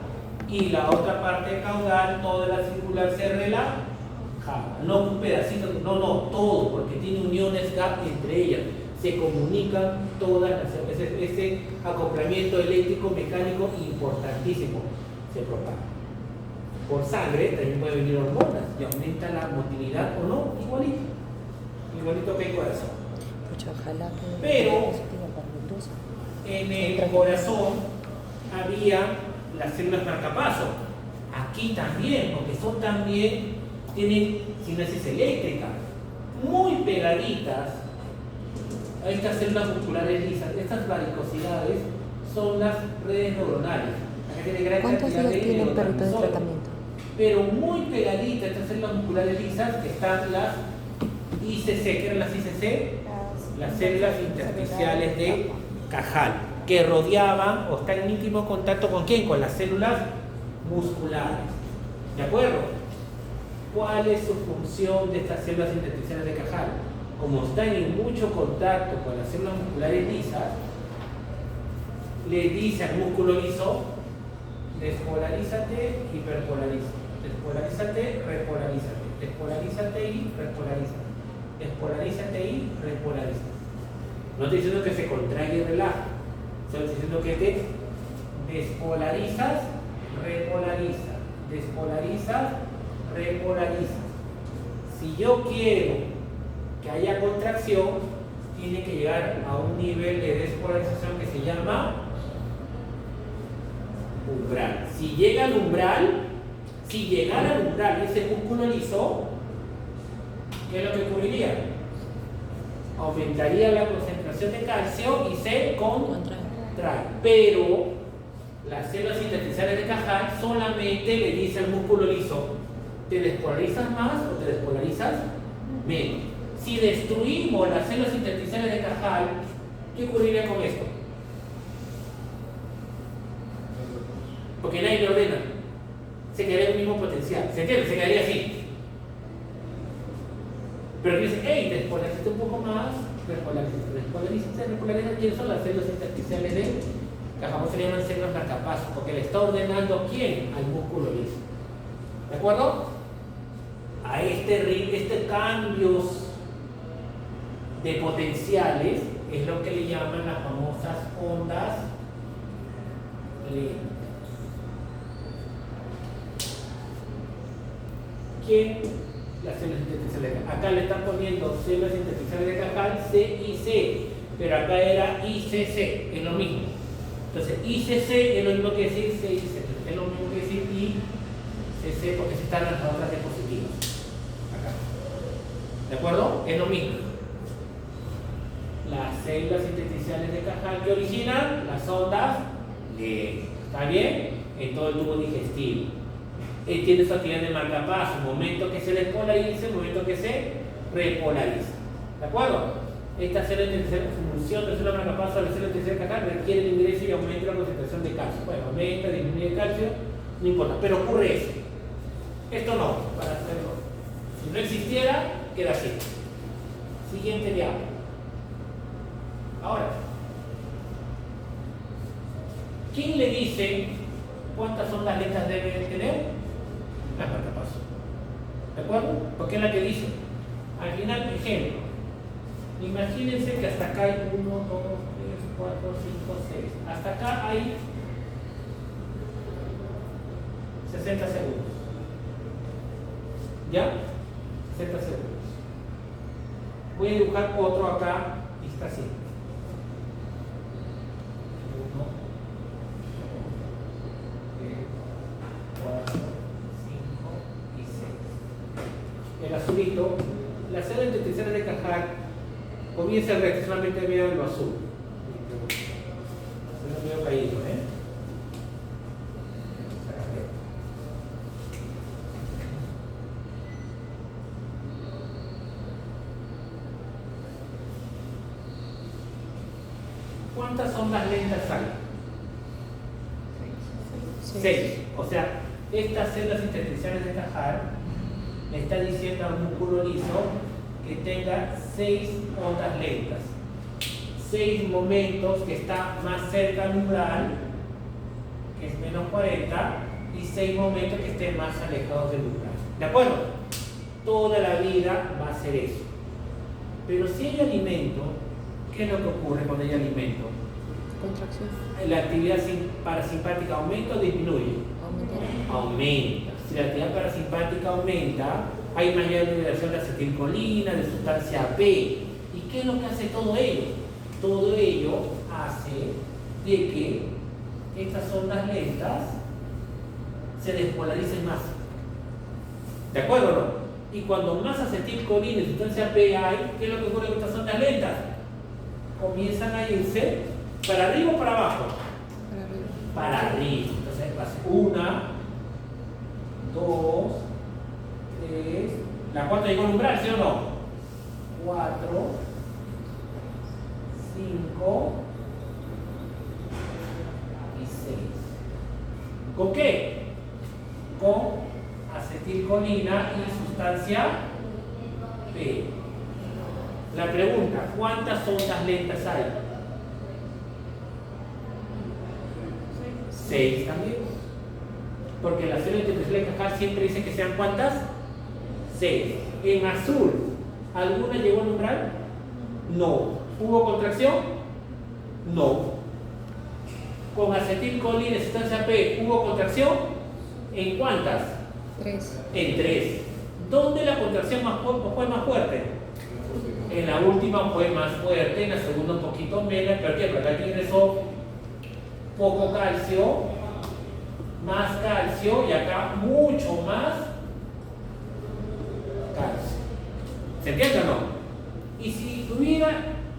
Speaker 1: y la otra parte caudal, toda la circular se relajaba. No un pedacito, no, todo, porque tiene uniones gap entre ellas. Se comunican todas las, ese acoplamiento eléctrico mecánico importantísimo se propaga. Por sangre también puede venir hormonas y aumenta la motilidad o no, igualito que el corazón. Pero en el corazón había las células marcapaso. Aquí también, porque son también, tienen síntesis eléctrica, muy pegaditas a estas células musculares lisas. Estas varicosidades son las redes neuronales. Acá tiene gran
Speaker 2: ¿Cuántos
Speaker 1: cantidad
Speaker 2: días tiene el perrito de tratamiento?
Speaker 1: Pero muy pegaditas a estas células musculares lisas están las ICC. ¿Qué eran las ICC? Las células intersticiales de Cajal, que rodeaban o están en íntimo contacto ¿con quién? Con las células musculares. ¿De acuerdo? ¿Cuál es su función de estas células intersticiales de Cajal? Como están en mucho contacto con las células musculares lisas, le dice al músculo liso: despolarízate, hiperpolarízate. Despolarízate, repolarízate. Despolarízate y repolarízate. Despolarízate y repolarízate. No estoy diciendo que se contraiga y relaja, estoy diciendo que te despolarizas, repolarizas. Despolarizas, repolarizas. Si yo quiero que haya contracción, tiene que llegar a un nivel de despolarización que se llama umbral. Si llega al umbral, si llegara al umbral ese músculo liso, ¿qué es lo que ocurriría? Aumentaría la concentración de calcio y se contrae. Pero las células intersticiales de Cajal solamente le dice al músculo liso: ¿te despolarizas más o te despolarizas menos? Si destruimos las células intersticiales de Cajal, ¿qué ocurriría con esto? Porque nadie le ordena. Se quedaría el mismo potencial. ¿Se entiende? Se quedaría así. Pero dice, hey, despolarizaste un poco más, repolarizaste, ¿quiénes son las células intersticiales de Cajamón? Se le llaman células marcapasos, porque le está ordenando ¿quién? Al músculo liso. ¿De acuerdo? A este cambios de potenciales es lo que le llaman las famosas ondas lentas. ¿Quién? Las células intersticiales. Acá le están poniendo células intersticiales de Cajal, C y C, pero acá era ICC, es lo mismo. Entonces, ICC es lo mismo que decir C y C, es lo mismo que decir ICC porque se están las otras diapositivas. Acá. ¿De acuerdo? Es lo mismo. Las células intersticiales de Cajal que originan las ondas lentas. ¿Está bien? En todo el tubo digestivo. Tiene su actividad de marcapaso, momento que se despolariza, momento que se repolariza. ¿De acuerdo? Esta célula intersticial, función de la célula marcapaso a la célula intersticial de Cajal requiere el ingreso y aumento de la concentración de calcio. Bueno, aumenta, disminuye el calcio, no importa, pero ocurre eso. Esto no, para hacerlo. Si no existiera, queda así. Siguiente diapo. Ahora, ¿quién le dice cuántas ondas lentas debe tener? Las marcapasos. ¿De acuerdo? Porque es la que dice. Al final, ejemplo. Imagínense que hasta acá hay 1, 2, 3, 4, 5, 6. Hasta acá hay 60 segundos. ¿Ya? 60 segundos. Voy a dibujar otro acá y está así. 1, 4, 5 y 6. El azulito, la célula intersticial de Cajal comienza a reaccionar, solamente veo lo azul. Se lo veo caído, ¿eh? ¿Cuántas ondas lentas hay? 6. O sea, estas células intersticiales de Cajal le está diciendo al músculo liso que tenga 6 ondas lentas, 6 momentos que está más cerca al umbral, que es menos 40, y 6 momentos que estén más alejados del umbral. ¿De acuerdo? Toda la vida va a ser eso. Pero si hay alimento, ¿qué es lo que ocurre cuando hay alimento?
Speaker 2: Contracción.
Speaker 1: La actividad parasimpática aumenta o disminuye. Aumenta. Si la actividad parasimpática aumenta, hay mayor liberación de acetilcolina, de sustancia P. ¿Y qué es lo que hace todo ello? Todo ello hace de que estas ondas lentas se despolaricen más. ¿De acuerdo o no? Y cuando más acetilcolina y sustancia P hay, ¿qué es lo que ocurre con estas ondas lentas? Comienzan a irse para arriba o para abajo. Para arriba. Entonces va a ser 1, 2, 3. La cuarta llegó al umbral, ¿sí o no? 4, 5 y 6. ¿Con qué? Con acetilcolina y sustancia P. La pregunta, ¿cuántas ondas lentas hay? 6 también. Porque la célula intersticial de Cajal siempre dice que sean ¿cuántas? 6. En azul, ¿alguna llegó al umbral? No. ¿Hubo contracción? No. Con acetilcolina y sustancia P, ¿hubo contracción? ¿En cuántas?
Speaker 2: 3.
Speaker 1: En 3. ¿Dónde la contracción fue más fuerte? En la última fue más fuerte, en la segunda un poquito menos, pero ¿qué? Porque aquí ingresó poco calcio, más calcio y acá mucho más calcio. ¿Se entiende o no? Y si hubiera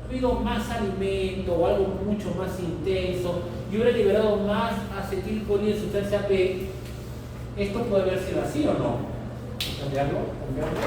Speaker 1: habido más alimento o algo mucho más intenso y hubiera liberado más acetilcolina y sustancia P, ¿esto puede haber sido así o no? ¿Cambiarlo? ¿Cambiarlo?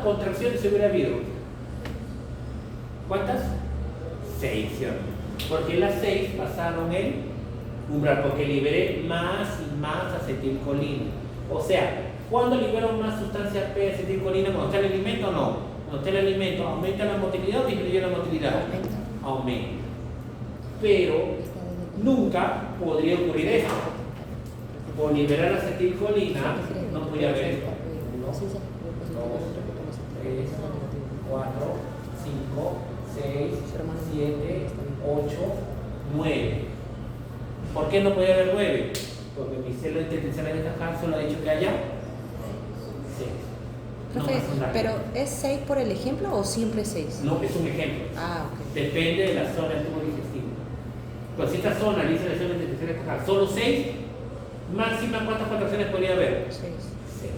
Speaker 1: contracciones hubiera habido? ¿Cuántas? 6, ¿cierto? Porque las 6 pasaron el umbral, porque liberé más y más acetilcolina. O sea, ¿cuándo libero más sustancia P, acetilcolina? ¿Cuando está el alimento o no? Cuando está el alimento, ¿aumenta la motilidad o disminuye la motilidad? Aumenta. Pero nunca podría ocurrir esto. Por liberar acetilcolina, no podría haber 1, 2, 3, 4, 5, 6, 7, 8, 9. ¿Por qué no podía haber 9? Porque mi célula intestinal de Taján solo ha dicho que haya 6.
Speaker 2: Profe, ¿pero es 6 por el ejemplo o siempre 6?
Speaker 1: No, es un ejemplo.
Speaker 2: Ok.
Speaker 1: Depende de la zona del tubo digestivo. Pues si esta zona dice la célula intestinal de Taján solo 6, máxima, ¿cuántas contracciones podría haber?
Speaker 2: 6.
Speaker 1: 6.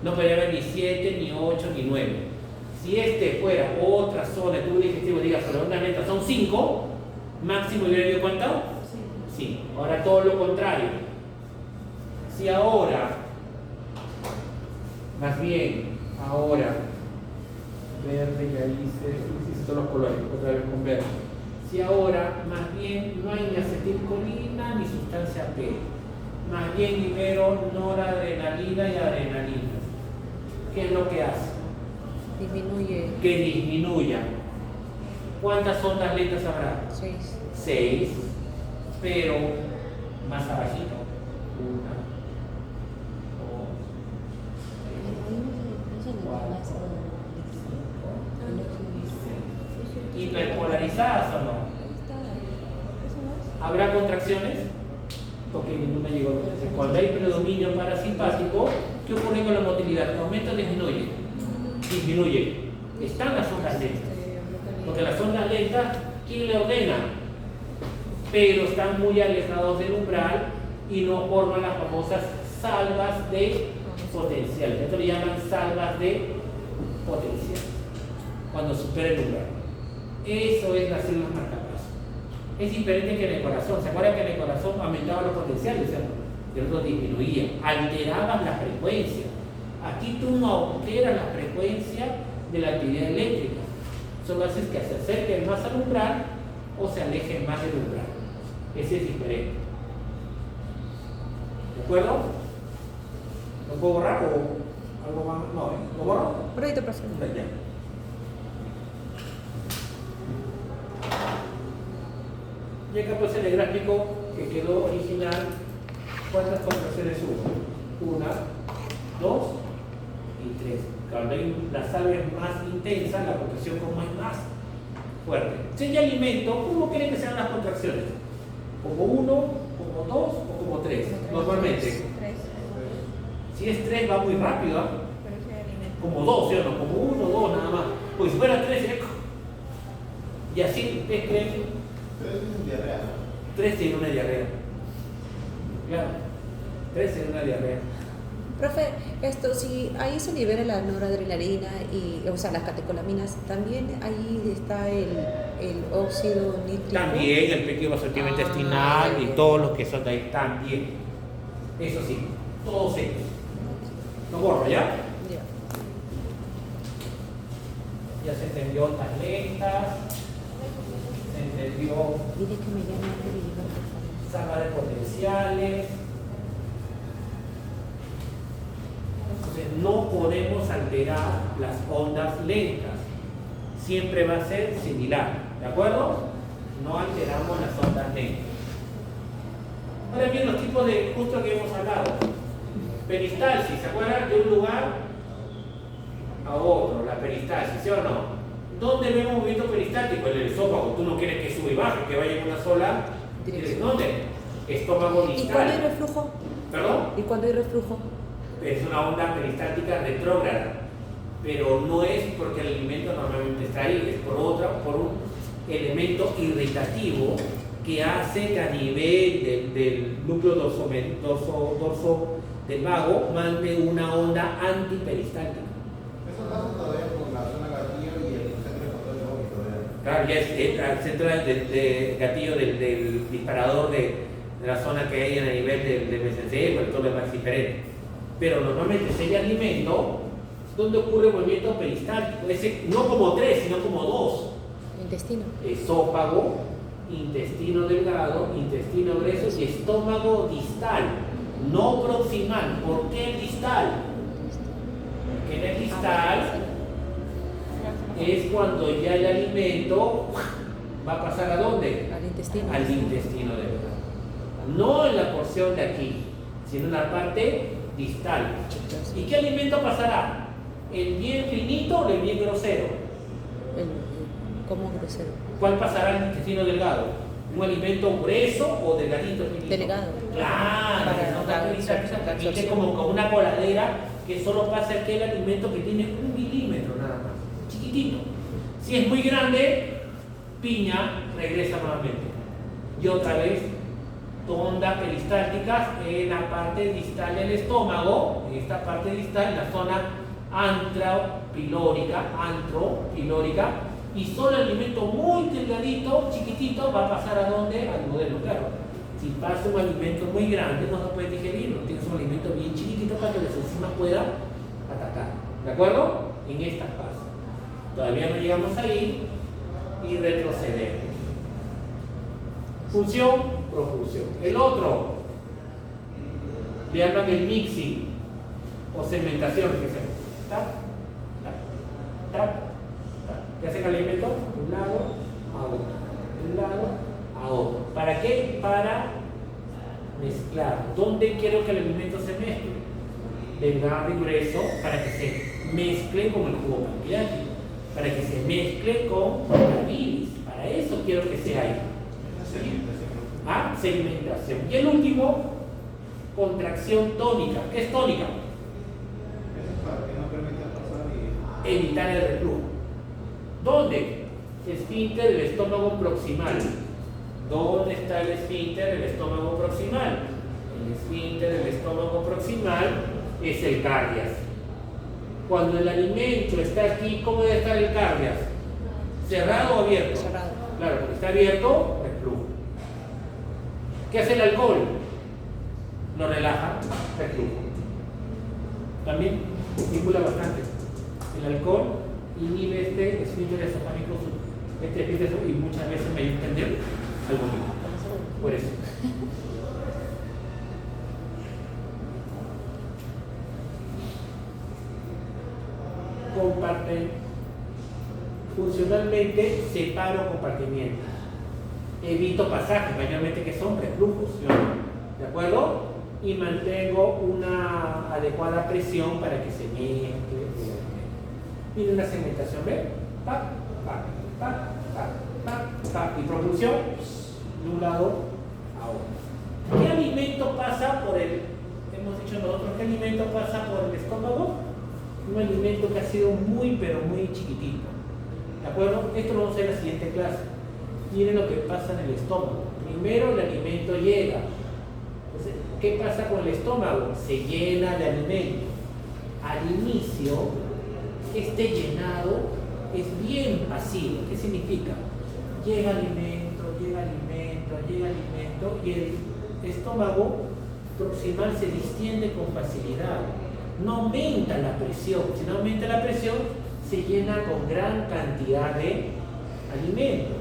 Speaker 1: No podría haber ni 7, ni 8, ni 9. Si este fuera otra zona del tubo digestivo, diga redondamente son 5, máximo hubiera habido ¿cuánto? 5. Ahora todo lo contrario. Si ahora, más bien, ahora, verde, ya hice todos los colores, otra vez con verde. Si ahora, más bien, no hay ni acetilcolina ni sustancia P, más bien libero noradrenalina y adrenalina. ¿Qué es lo que hace?
Speaker 2: Disminuye.
Speaker 1: Que disminuya. ¿Cuántas ondas lentas habrá?
Speaker 2: 6.
Speaker 1: 6, pero más abajito. 1, 2, 4, 5, 6. ¿Hiperpolarizadas o no? ¿Habrá contracciones? Porque ninguna llegó a contracción. Cuando hay predominio parasimpático, ¿qué ocurre con la motilidad? ¿Aumenta o disminuye? Disminuye. Están las ondas lentas. Porque las ondas lentas, ¿quién le ordena? Pero están muy alejados del umbral y no forman las famosas salvas de potencial. Esto le llaman salvas de potencial. Cuando supera el umbral. Eso es las células marcapasos. Es diferente que en el corazón. ¿Se acuerdan que en el corazón aumentaba los potenciales? Y el otro disminuía. Alteraban la frecuencia. Aquí tú no alteras la frecuencia de la actividad eléctrica. Solo haces que se acerquen más al umbral o se alejen más del umbral. Ese es diferente. ¿De acuerdo? ¿Lo puedo borrar o algo más? No, ¿lo borro?
Speaker 2: Por ahí te paso.
Speaker 1: Ya. Y acá pues el gráfico que quedó original, ¿cuántas contracciones hubo? 1, 2 y 3. Cuando la salva es más intensa, la contracción como es más fuerte. Si hay alimento, ¿cómo quieren que sean las contracciones? ¿Como 1, como 2 o como 3? Normalmente.
Speaker 3: 3.
Speaker 1: Si es 3 va muy rápido, ¿eh?
Speaker 3: Pero si hay alimento.
Speaker 1: Como 2, ¿sí o no? Como 1, 2 nada más. Pues si fuera 3 sería... Y así, ¿ustedes creen?
Speaker 5: 3 es diarrea, ¿no?
Speaker 1: 3 tiene una diarrea. Claro, 3 tiene una diarrea.
Speaker 2: Profe, si ahí se libera la noradrenalina y, o sea, las catecolaminas, también ahí está el óxido nítrico.
Speaker 1: También el pequeño vasoactivo intestinal y
Speaker 2: bien.
Speaker 1: todos los que son de ahí también. Eso sí, todos ellos. Lo borro, ¿ya?
Speaker 2: Ya.
Speaker 1: Ya se entendió ondas lentas, se entendió
Speaker 2: Dile que me llame antes de llegar, por favor.
Speaker 1: salva de potenciales. Entonces no podemos alterar las ondas lentas. Siempre va a ser similar, ¿de acuerdo? No alteramos las ondas lentas. Ahora bien, los tipos de justo que hemos hablado. Peristalsis, ¿se acuerdan? De un lugar a otro, la peristalsis, ¿sí o no? ¿Dónde vemos movimiento peristáltico? En el esófago. Tú no quieres que suba y baje, que vaya en una sola dirección. ¿Dónde? Estómago
Speaker 2: ¿Y cuando hay
Speaker 1: distal.
Speaker 2: reflujo?
Speaker 1: ¿Perdón?
Speaker 2: ¿Y cuando hay reflujo?
Speaker 1: Es una onda peristáltica retrógrada, pero no es porque el alimento normalmente está ahí, es por un elemento irritativo que hace que a nivel del núcleo dorso del vago mande una onda antiperistáltica.
Speaker 5: Eso pasa todavía con la zona gatillo y el centro de control de vómito, ¿verdad?
Speaker 1: Claro, ya es el centro de gatillo del disparador de la zona que hay en el nivel del mesencéfalo, todo lo demás es diferente. Pero normalmente si hay alimento, ¿Dónde ocurre el movimiento peristáltico? No como 3, sino como 2.
Speaker 2: Intestino.
Speaker 1: Esófago, intestino delgado, intestino grueso y estómago distal, no proximal. ¿Por qué el distal? Porque en el distal es cuando ya el alimento va a pasar ¿a dónde?
Speaker 2: Al intestino.
Speaker 1: Al intestino delgado. No en la porción de aquí, sino en la parte distal. ¿Y qué alimento pasará? ¿El bien finito o el bien grosero?
Speaker 2: ¿Cómo grosero?
Speaker 1: ¿Cuál pasará al intestino delgado? ¿Un alimento grueso o delgadito finito?
Speaker 2: Delgado.
Speaker 1: Claro, es como una coladera que solo pasa aquel alimento que tiene 1 milímetro nada más, chiquitito. Si es muy grande, piña, regresa nuevamente. Y otra vez, ondas peristálticas en la parte distal del estómago, en esta parte distal, en la zona antropilórica, y solo el alimento muy delgadito, chiquitito, va a pasar ¿a dónde? Al modelo, claro. Si pasa un alimento muy grande, no se puede digerir, no tienes un alimento bien chiquitito para que las enzimas puedan atacar. ¿De acuerdo? En estas fases. Todavía no llegamos ahí y retrocedemos. Función, propulsión. El otro, le llaman el mixing o segmentación, que se tap, tap, tap, tap. ¿Qué hace el alimento? De un lado a otro, de un lado a otro. ¿Para qué? Para mezclar. ¿Dónde quiero que el alimento se mezcle? Delgado y grueso, para que se mezcle con el jugo pancreático, para que se mezcle con la bilis. Para eso quiero que sea ahí. ¿Ah? Segmentación. Y el último, contracción tónica. ¿Qué es tónica?
Speaker 5: Eso es para que no permita pasar y...
Speaker 1: Evitar el reflujo. ¿Dónde? Esfínter del estómago proximal. ¿Dónde está el esfínter del estómago proximal? El esfínter del estómago proximal es el cardias. Cuando el alimento está aquí, ¿cómo debe estar el cardias? ¿Cerrado o abierto?
Speaker 2: Cerrado.
Speaker 1: Claro, cuando está abierto, reflujo. ¿Qué hace el alcohol? Lo relaja, reflujo. También estimula bastante. El alcohol inhibe este esfínter esofágico, y muchas veces me ayuda a entender algo mismo. Por eso. Comparten. Funcionalmente separo compartimientos. Evito pasajes, mayormente que son reflujos, ¿de acuerdo? Y mantengo una adecuada presión para que se mezcle. Viene una segmentación, ¿ve? Pac, pac, pac, pac, pac, pac. Y propulsión de un lado a otro. ¿Qué alimento pasa por el, hemos dicho nosotros, qué alimento pasa por el estómago? Un alimento que ha sido muy, pero muy chiquitito. ¿De acuerdo? Esto lo vamos a hacer en la siguiente clase. Miren lo que pasa en el estómago. Primero el alimento llega. Entonces, ¿qué pasa con el estómago? Se llena de alimento. Al inicio, este llenado es bien pasivo. ¿Qué significa? Llega alimento, llega alimento, llega alimento y el estómago proximal se distiende con facilidad. No aumenta la presión. Si no aumenta la presión, se llena con gran cantidad de alimento.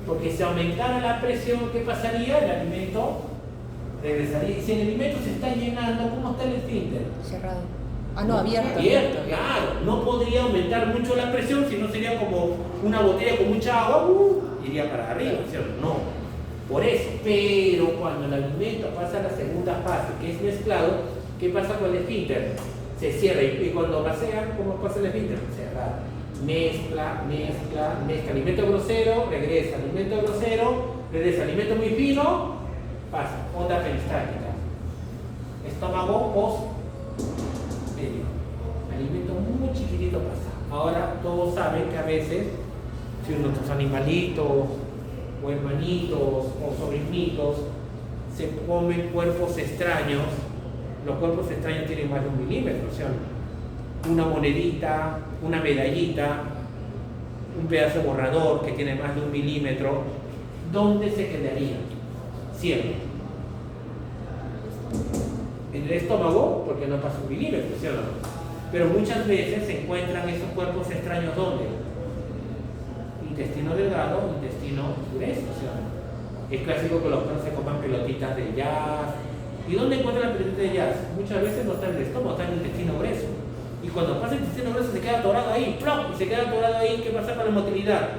Speaker 1: Porque si aumentara la presión, ¿qué pasaría? El alimento regresaría. Y si el alimento se está llenando, ¿cómo está el esfínter?
Speaker 2: Cerrado. Ah, no, abierto.
Speaker 1: Abierto, claro. No podría aumentar mucho la presión, si no sería como una botella con mucha agua, iría para arriba, ¿cierto? No. Por eso. Pero cuando el alimento pasa a la segunda fase, que es mezclado, ¿qué pasa con el esfínter? Se cierra. Y cuando vacía, ¿cómo pasa el esfínter? Cerrado. Mezcla, mezcla, mezcla. Alimento grosero, regresa. Alimento grosero, regresa. Alimento muy fino, pasa. Onda peristáltica. Estómago post medio. Alimento muy chiquitito pasa. Ahora todos saben que a veces, si nuestros animalitos, o hermanitos, o sobrinitos, se comen cuerpos extraños, los cuerpos extraños tienen más de 1 milímetro, o sea, una monedita, una medallita, un pedazo de borrador que tiene más de 1 milímetro, ¿dónde se quedaría? Siempre. En el estómago, porque no pasa 1 milímetro, ¿sí o no? Pero muchas veces se encuentran esos cuerpos extraños, ¿dónde? Intestino delgado, intestino grueso, ¿sí o no? Es clásico que los perros se coman pelotitas de jazz. ¿Y dónde encuentran la pelotita de jazz? Muchas veces no está en el estómago, está en el intestino grueso. Y cuando pasa el intestino grueso se queda atorado ahí, ¡plop! Y se queda atorado ahí, ¿qué pasa con la motilidad?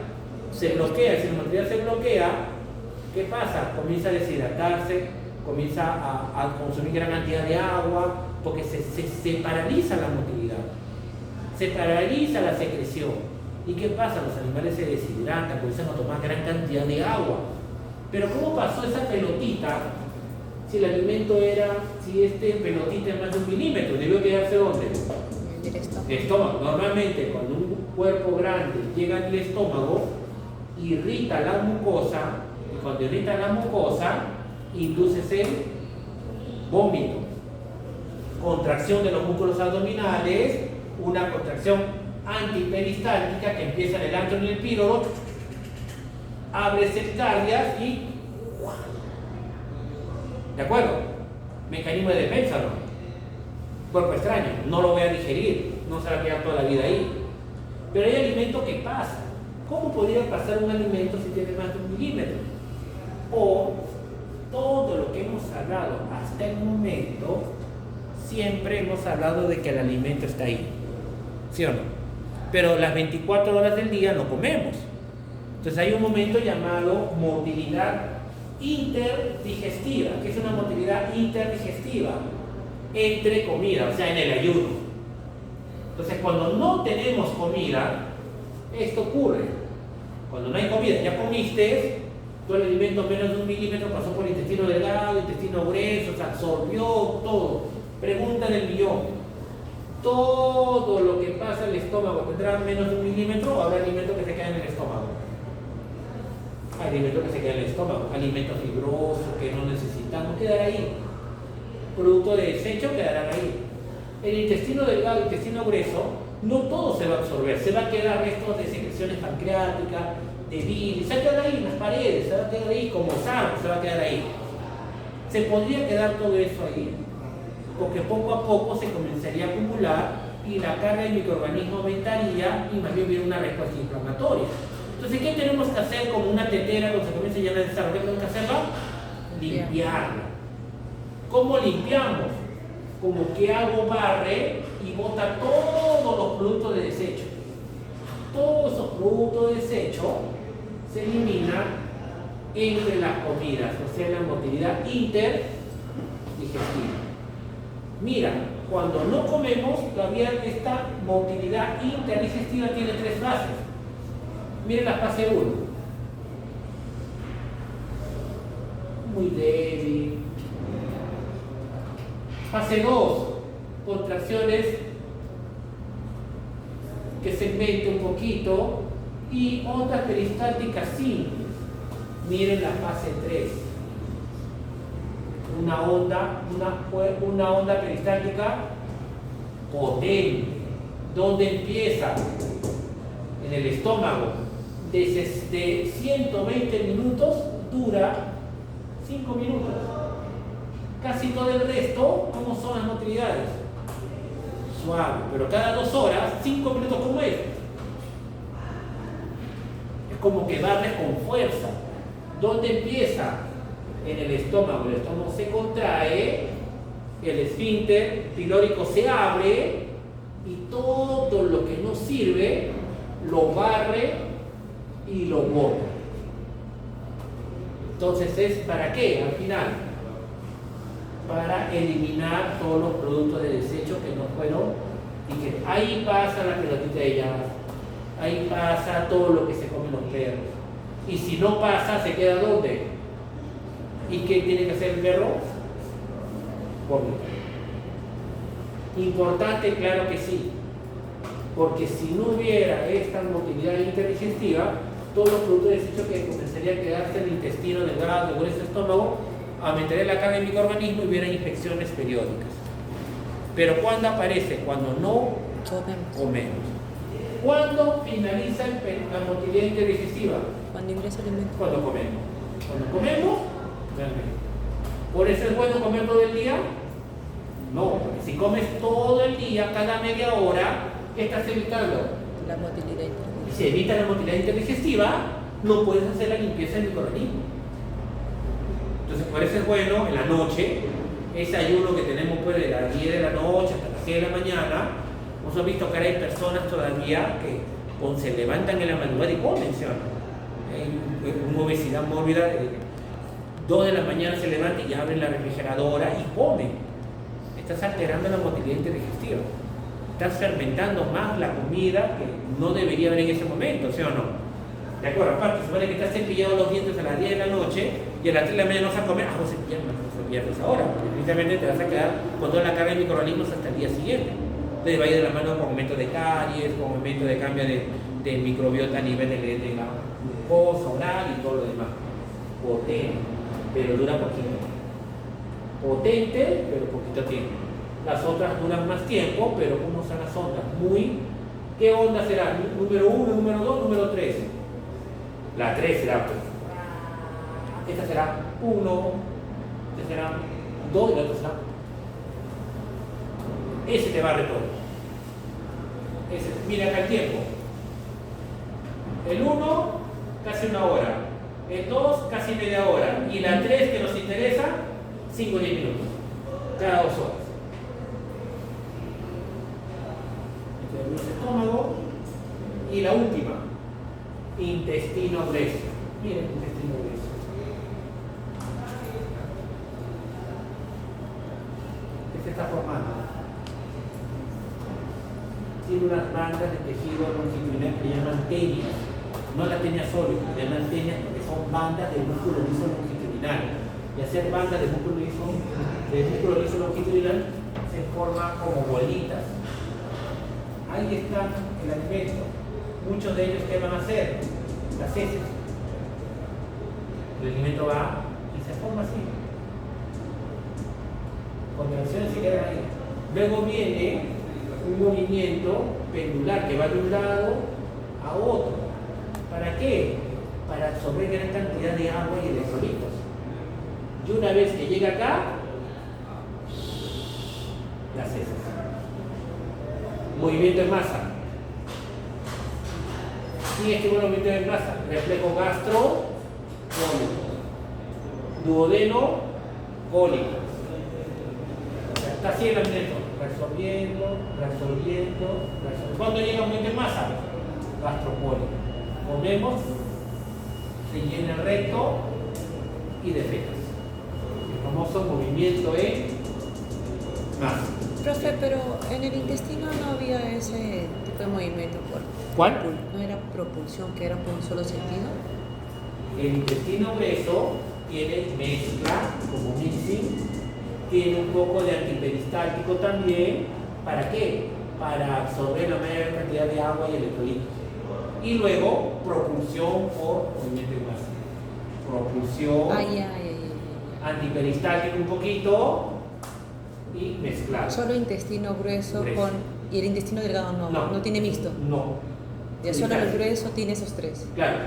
Speaker 1: Se bloquea, si la motilidad se bloquea, ¿qué pasa? Comienza a deshidratarse, comienza a consumir gran cantidad de agua, porque se paraliza la motilidad, se paraliza la secreción. ¿Y qué pasa? Los animales se deshidratan, comienzan a tomar gran cantidad de agua. Pero ¿cómo pasó esa pelotita? Si el alimento era, si este pelotita es más de 1 milímetro, ¿debió quedarse dónde?
Speaker 2: El estómago.
Speaker 1: El estómago. Normalmente cuando un cuerpo grande llega al estómago, irrita la mucosa, y cuando irrita la mucosa, induce el vómito, contracción de los músculos abdominales, una contracción antiperistáltica que empieza en el antro y en el píloro, abre epicardias y ¿de acuerdo? Mecanismo de defensa, ¿no? Cuerpo extraño, no lo voy a digerir, no se va a quedar toda la vida ahí. Pero hay alimentos que pasan. ¿Cómo podría pasar un alimento si tiene más de 1 milímetro? O todo lo que hemos hablado hasta el momento, siempre hemos hablado de que el alimento está ahí, ¿sí o no? Pero las 24 horas del día no comemos. Entonces hay un momento llamado motilidad interdigestiva, que es una motilidad interdigestiva entre comida, o sea, en el ayuno. Entonces cuando no tenemos comida, esto ocurre. Cuando no hay comida, ya comiste, todo el alimento menos de 1 milímetro pasó por el intestino delgado, intestino grueso, se absorbió todo. Pregunta del millón. Todo lo que pasa en el estómago tendrá menos de 1 milímetro, o habrá alimentos que se quedan en el estómago. Hay alimentos que se quedan en el estómago, alimentos fibrosos que no necesitamos, quedará ahí. Producto de desecho quedarán ahí. El intestino delgado, el intestino grueso, no todo se va a absorber, se va a quedar restos de secreciones pancreáticas, de bilis, se va a quedar ahí en las paredes, se va a quedar ahí como sarro, se va a quedar ahí. ¿Se podría quedar todo eso ahí? Porque poco a poco se comenzaría a acumular y la carga del microorganismo aumentaría y más bien viene una respuesta inflamatoria. Entonces, ¿qué tenemos que hacer como una tetera cuando se comienza ya a desarrollar? ¿Qué tenemos que hacerla? Limpiarla. ¿Cómo limpiamos? Como que algo barre y bota todos los productos de desecho. Todos esos productos de desecho se eliminan entre las comidas, o sea, la motilidad interdigestiva. Mira, cuando no comemos, todavía esta motilidad interdigestiva tiene 3 fases. Miren la fase 1. Muy débil. Fase 2. Contracciones que se invente un poquito y ondas peristálticas simples. Miren la fase 3. Una onda peristáltica potente. ¿Dónde empieza? En el estómago. Desde 120 minutos dura 5 minutos. Casi todo el resto, ¿cómo son las motilidades? Suave, pero cada 2 horas, 5 minutos como es. Es como que barre con fuerza. ¿Dónde empieza? En el estómago. El estómago se contrae, el esfínter pilórico se abre y todo lo que no sirve lo barre y lo bota. Entonces, ¿es para qué? Al final, para eliminar todos los productos de desecho que no fueron, y que ahí pasa la pelotita de jazz, ahí pasa todo lo que se comen los perros. Y si no pasa, ¿se queda dónde? ¿Y qué tiene que hacer el perro? Vomitar. Importante, claro que sí, porque si no hubiera esta motilidad interdigestiva, todos los productos de desecho que comenzarían a quedarse en el intestino delgado, en el estómago, aumentaría la carga del microorganismo y hubiera infecciones periódicas. Pero ¿cuándo aparece? Cuando no comemos. ¿Cuándo finaliza la motilidad interdigestiva?
Speaker 2: Cuando ingresa alimento.
Speaker 1: Cuando comemos. Cuando comemos, realmente. Por eso es bueno comer todo el día. No, porque si comes todo el día, cada media hora, ¿qué estás evitando?
Speaker 2: La motilidad
Speaker 1: Y si evitas la motilidad interdigestiva, no puedes hacer la limpieza del microorganismo. Entonces, por eso es bueno en la noche, ese ayuno que tenemos pues de las 10 de la noche hasta las 6 de la mañana. Hemos visto que ahora hay personas todavía que se levantan en la madrugada y comen, ¿sí o no? Hay una obesidad mórbida, 2 de la mañana se levantan y abren la refrigeradora y comen. Estás alterando la motilidad interdigestiva. Estás fermentando más la comida que no debería haber en ese momento, ¿sí o no? De acuerdo, aparte, se supone que estás cepillado los dientes a las 10 de la noche y a las 3 de la mañana no vas a comer, vos cepillas ahora, porque precisamente te vas a quedar con toda la carga de microorganismos hasta el día siguiente. Entonces va a ir de la mano con momentos de caries, con momentos de cambio de microbiota a nivel de la glucosa oral y todo lo demás. Potente, pero dura poquito. Potente, pero poquito tiempo. Las otras duran más tiempo, pero ¿cómo son las ondas? ¿Qué onda será? ¿Número 1, número 2, número 3? La 3 será, pues. Esta será 1, esta será 2 y la otra será. Ese te va a retorno. Mira acá el tiempo. El 1, casi 1 hora. El 2, casi media hora. Y la 3, que nos interesa, 5 o 10 minutos. Cada 2 horas. Este es el estómago. Y la última, intestino grueso. Miren, intestino grueso. ¿Qué se está formando? Tiene unas bandas de tejido longitudinal que llaman tenias, no la tenia sólida, le llaman tenias porque son bandas de músculo liso longitudinal. Y hacer bandas de músculo liso longitudinal se forma como bolitas. Ahí está el alimento. Muchos de ellos, ¿qué van a hacer? Las heces. El alimento va y se forma así. Contracciones se quedan ahí. Luego viene un movimiento pendular que va de un lado a otro. ¿Para qué? Para absorber gran cantidad de agua y electrolitos. Y una vez que llega acá, las heces. Movimiento en masa. Y este movimiento en masa, reflejo gastro, cólico. Duodeno, cólico. O sea, está así el alimento. Resolviendo. ¿Cuándo llega un movimiento en masa? Gastropólico. Comemos, se llena el recto y defecas. El famoso movimiento en masa.
Speaker 2: Profe, pero en el intestino no había ese tipo de movimiento.
Speaker 1: ¿Cuál?
Speaker 2: ¿No era propulsión, que era por un solo sentido?
Speaker 1: El intestino grueso tiene mezcla, como mixing, tiene un poco de antiperistáltico también. ¿Para qué? Para absorber la mayor cantidad de agua y electrolitos. Y luego, propulsión por movimiento en masa. Propulsión, antiperistáltico un poquito y mezclado.
Speaker 2: Solo intestino grueso. Y el intestino delgado no tiene mixto.
Speaker 1: No.
Speaker 2: Ya solo el grueso tiene esos 3.
Speaker 1: Claro.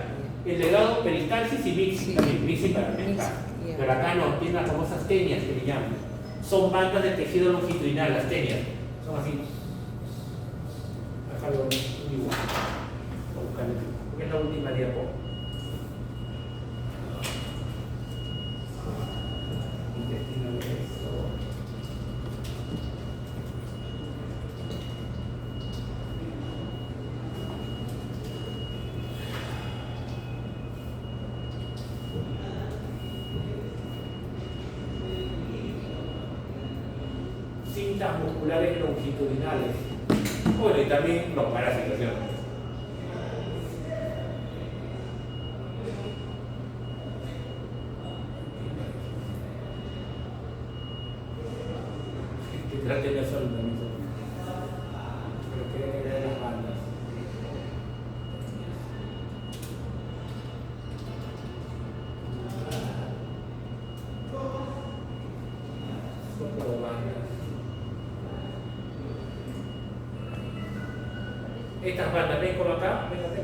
Speaker 1: El delgado, peristalsis y mixing,
Speaker 2: Sí.
Speaker 1: también mixing para mezclar.
Speaker 2: Yeah.
Speaker 1: Pero acá no, tiene las famosas tenias que le llaman. Son bandas de tejido longitudinal, las tenias. Son así. Déjalo igual. Voy a buscarlo aquí, porque es la última diapo. Intestino grueso. Cintas musculares longitudinales. Bueno, y también los parásitos, ¿no? Que traten de hacerlo también. Creo que era de las bandas. Son bandas. Estas bandas, ven como acá, ven acá.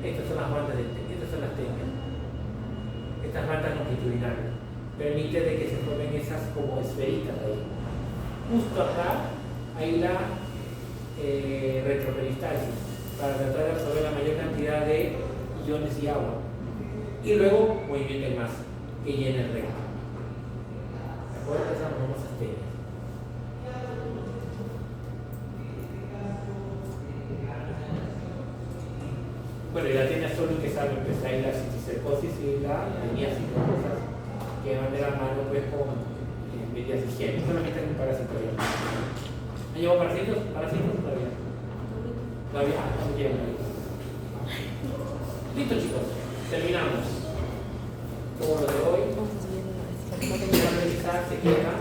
Speaker 1: Estas son las bandas estas son las tenias. Estas bandas longitudinales permiten de que se formen esas como esferitas ahí. justo acá hay la retroperistalsis para tratar de absorber la mayor cantidad de iones y agua. Y luego movimiento en masa que llena el recto. ¿De acuerdo? Esas son las astenias. Bueno, y la tiene solo que sabe que hay la citicercosis y la liniasis, cosas que van de la mano pues con medidas de higiene, solamente en un parásito. ¿Han llevado parásitos? ¿Parásitos todavía? Todavía no llevan. Listo, chicos, terminamos. Todo lo de hoy.
Speaker 2: Vamos a seguir.
Speaker 1: El aprendizaje se queda.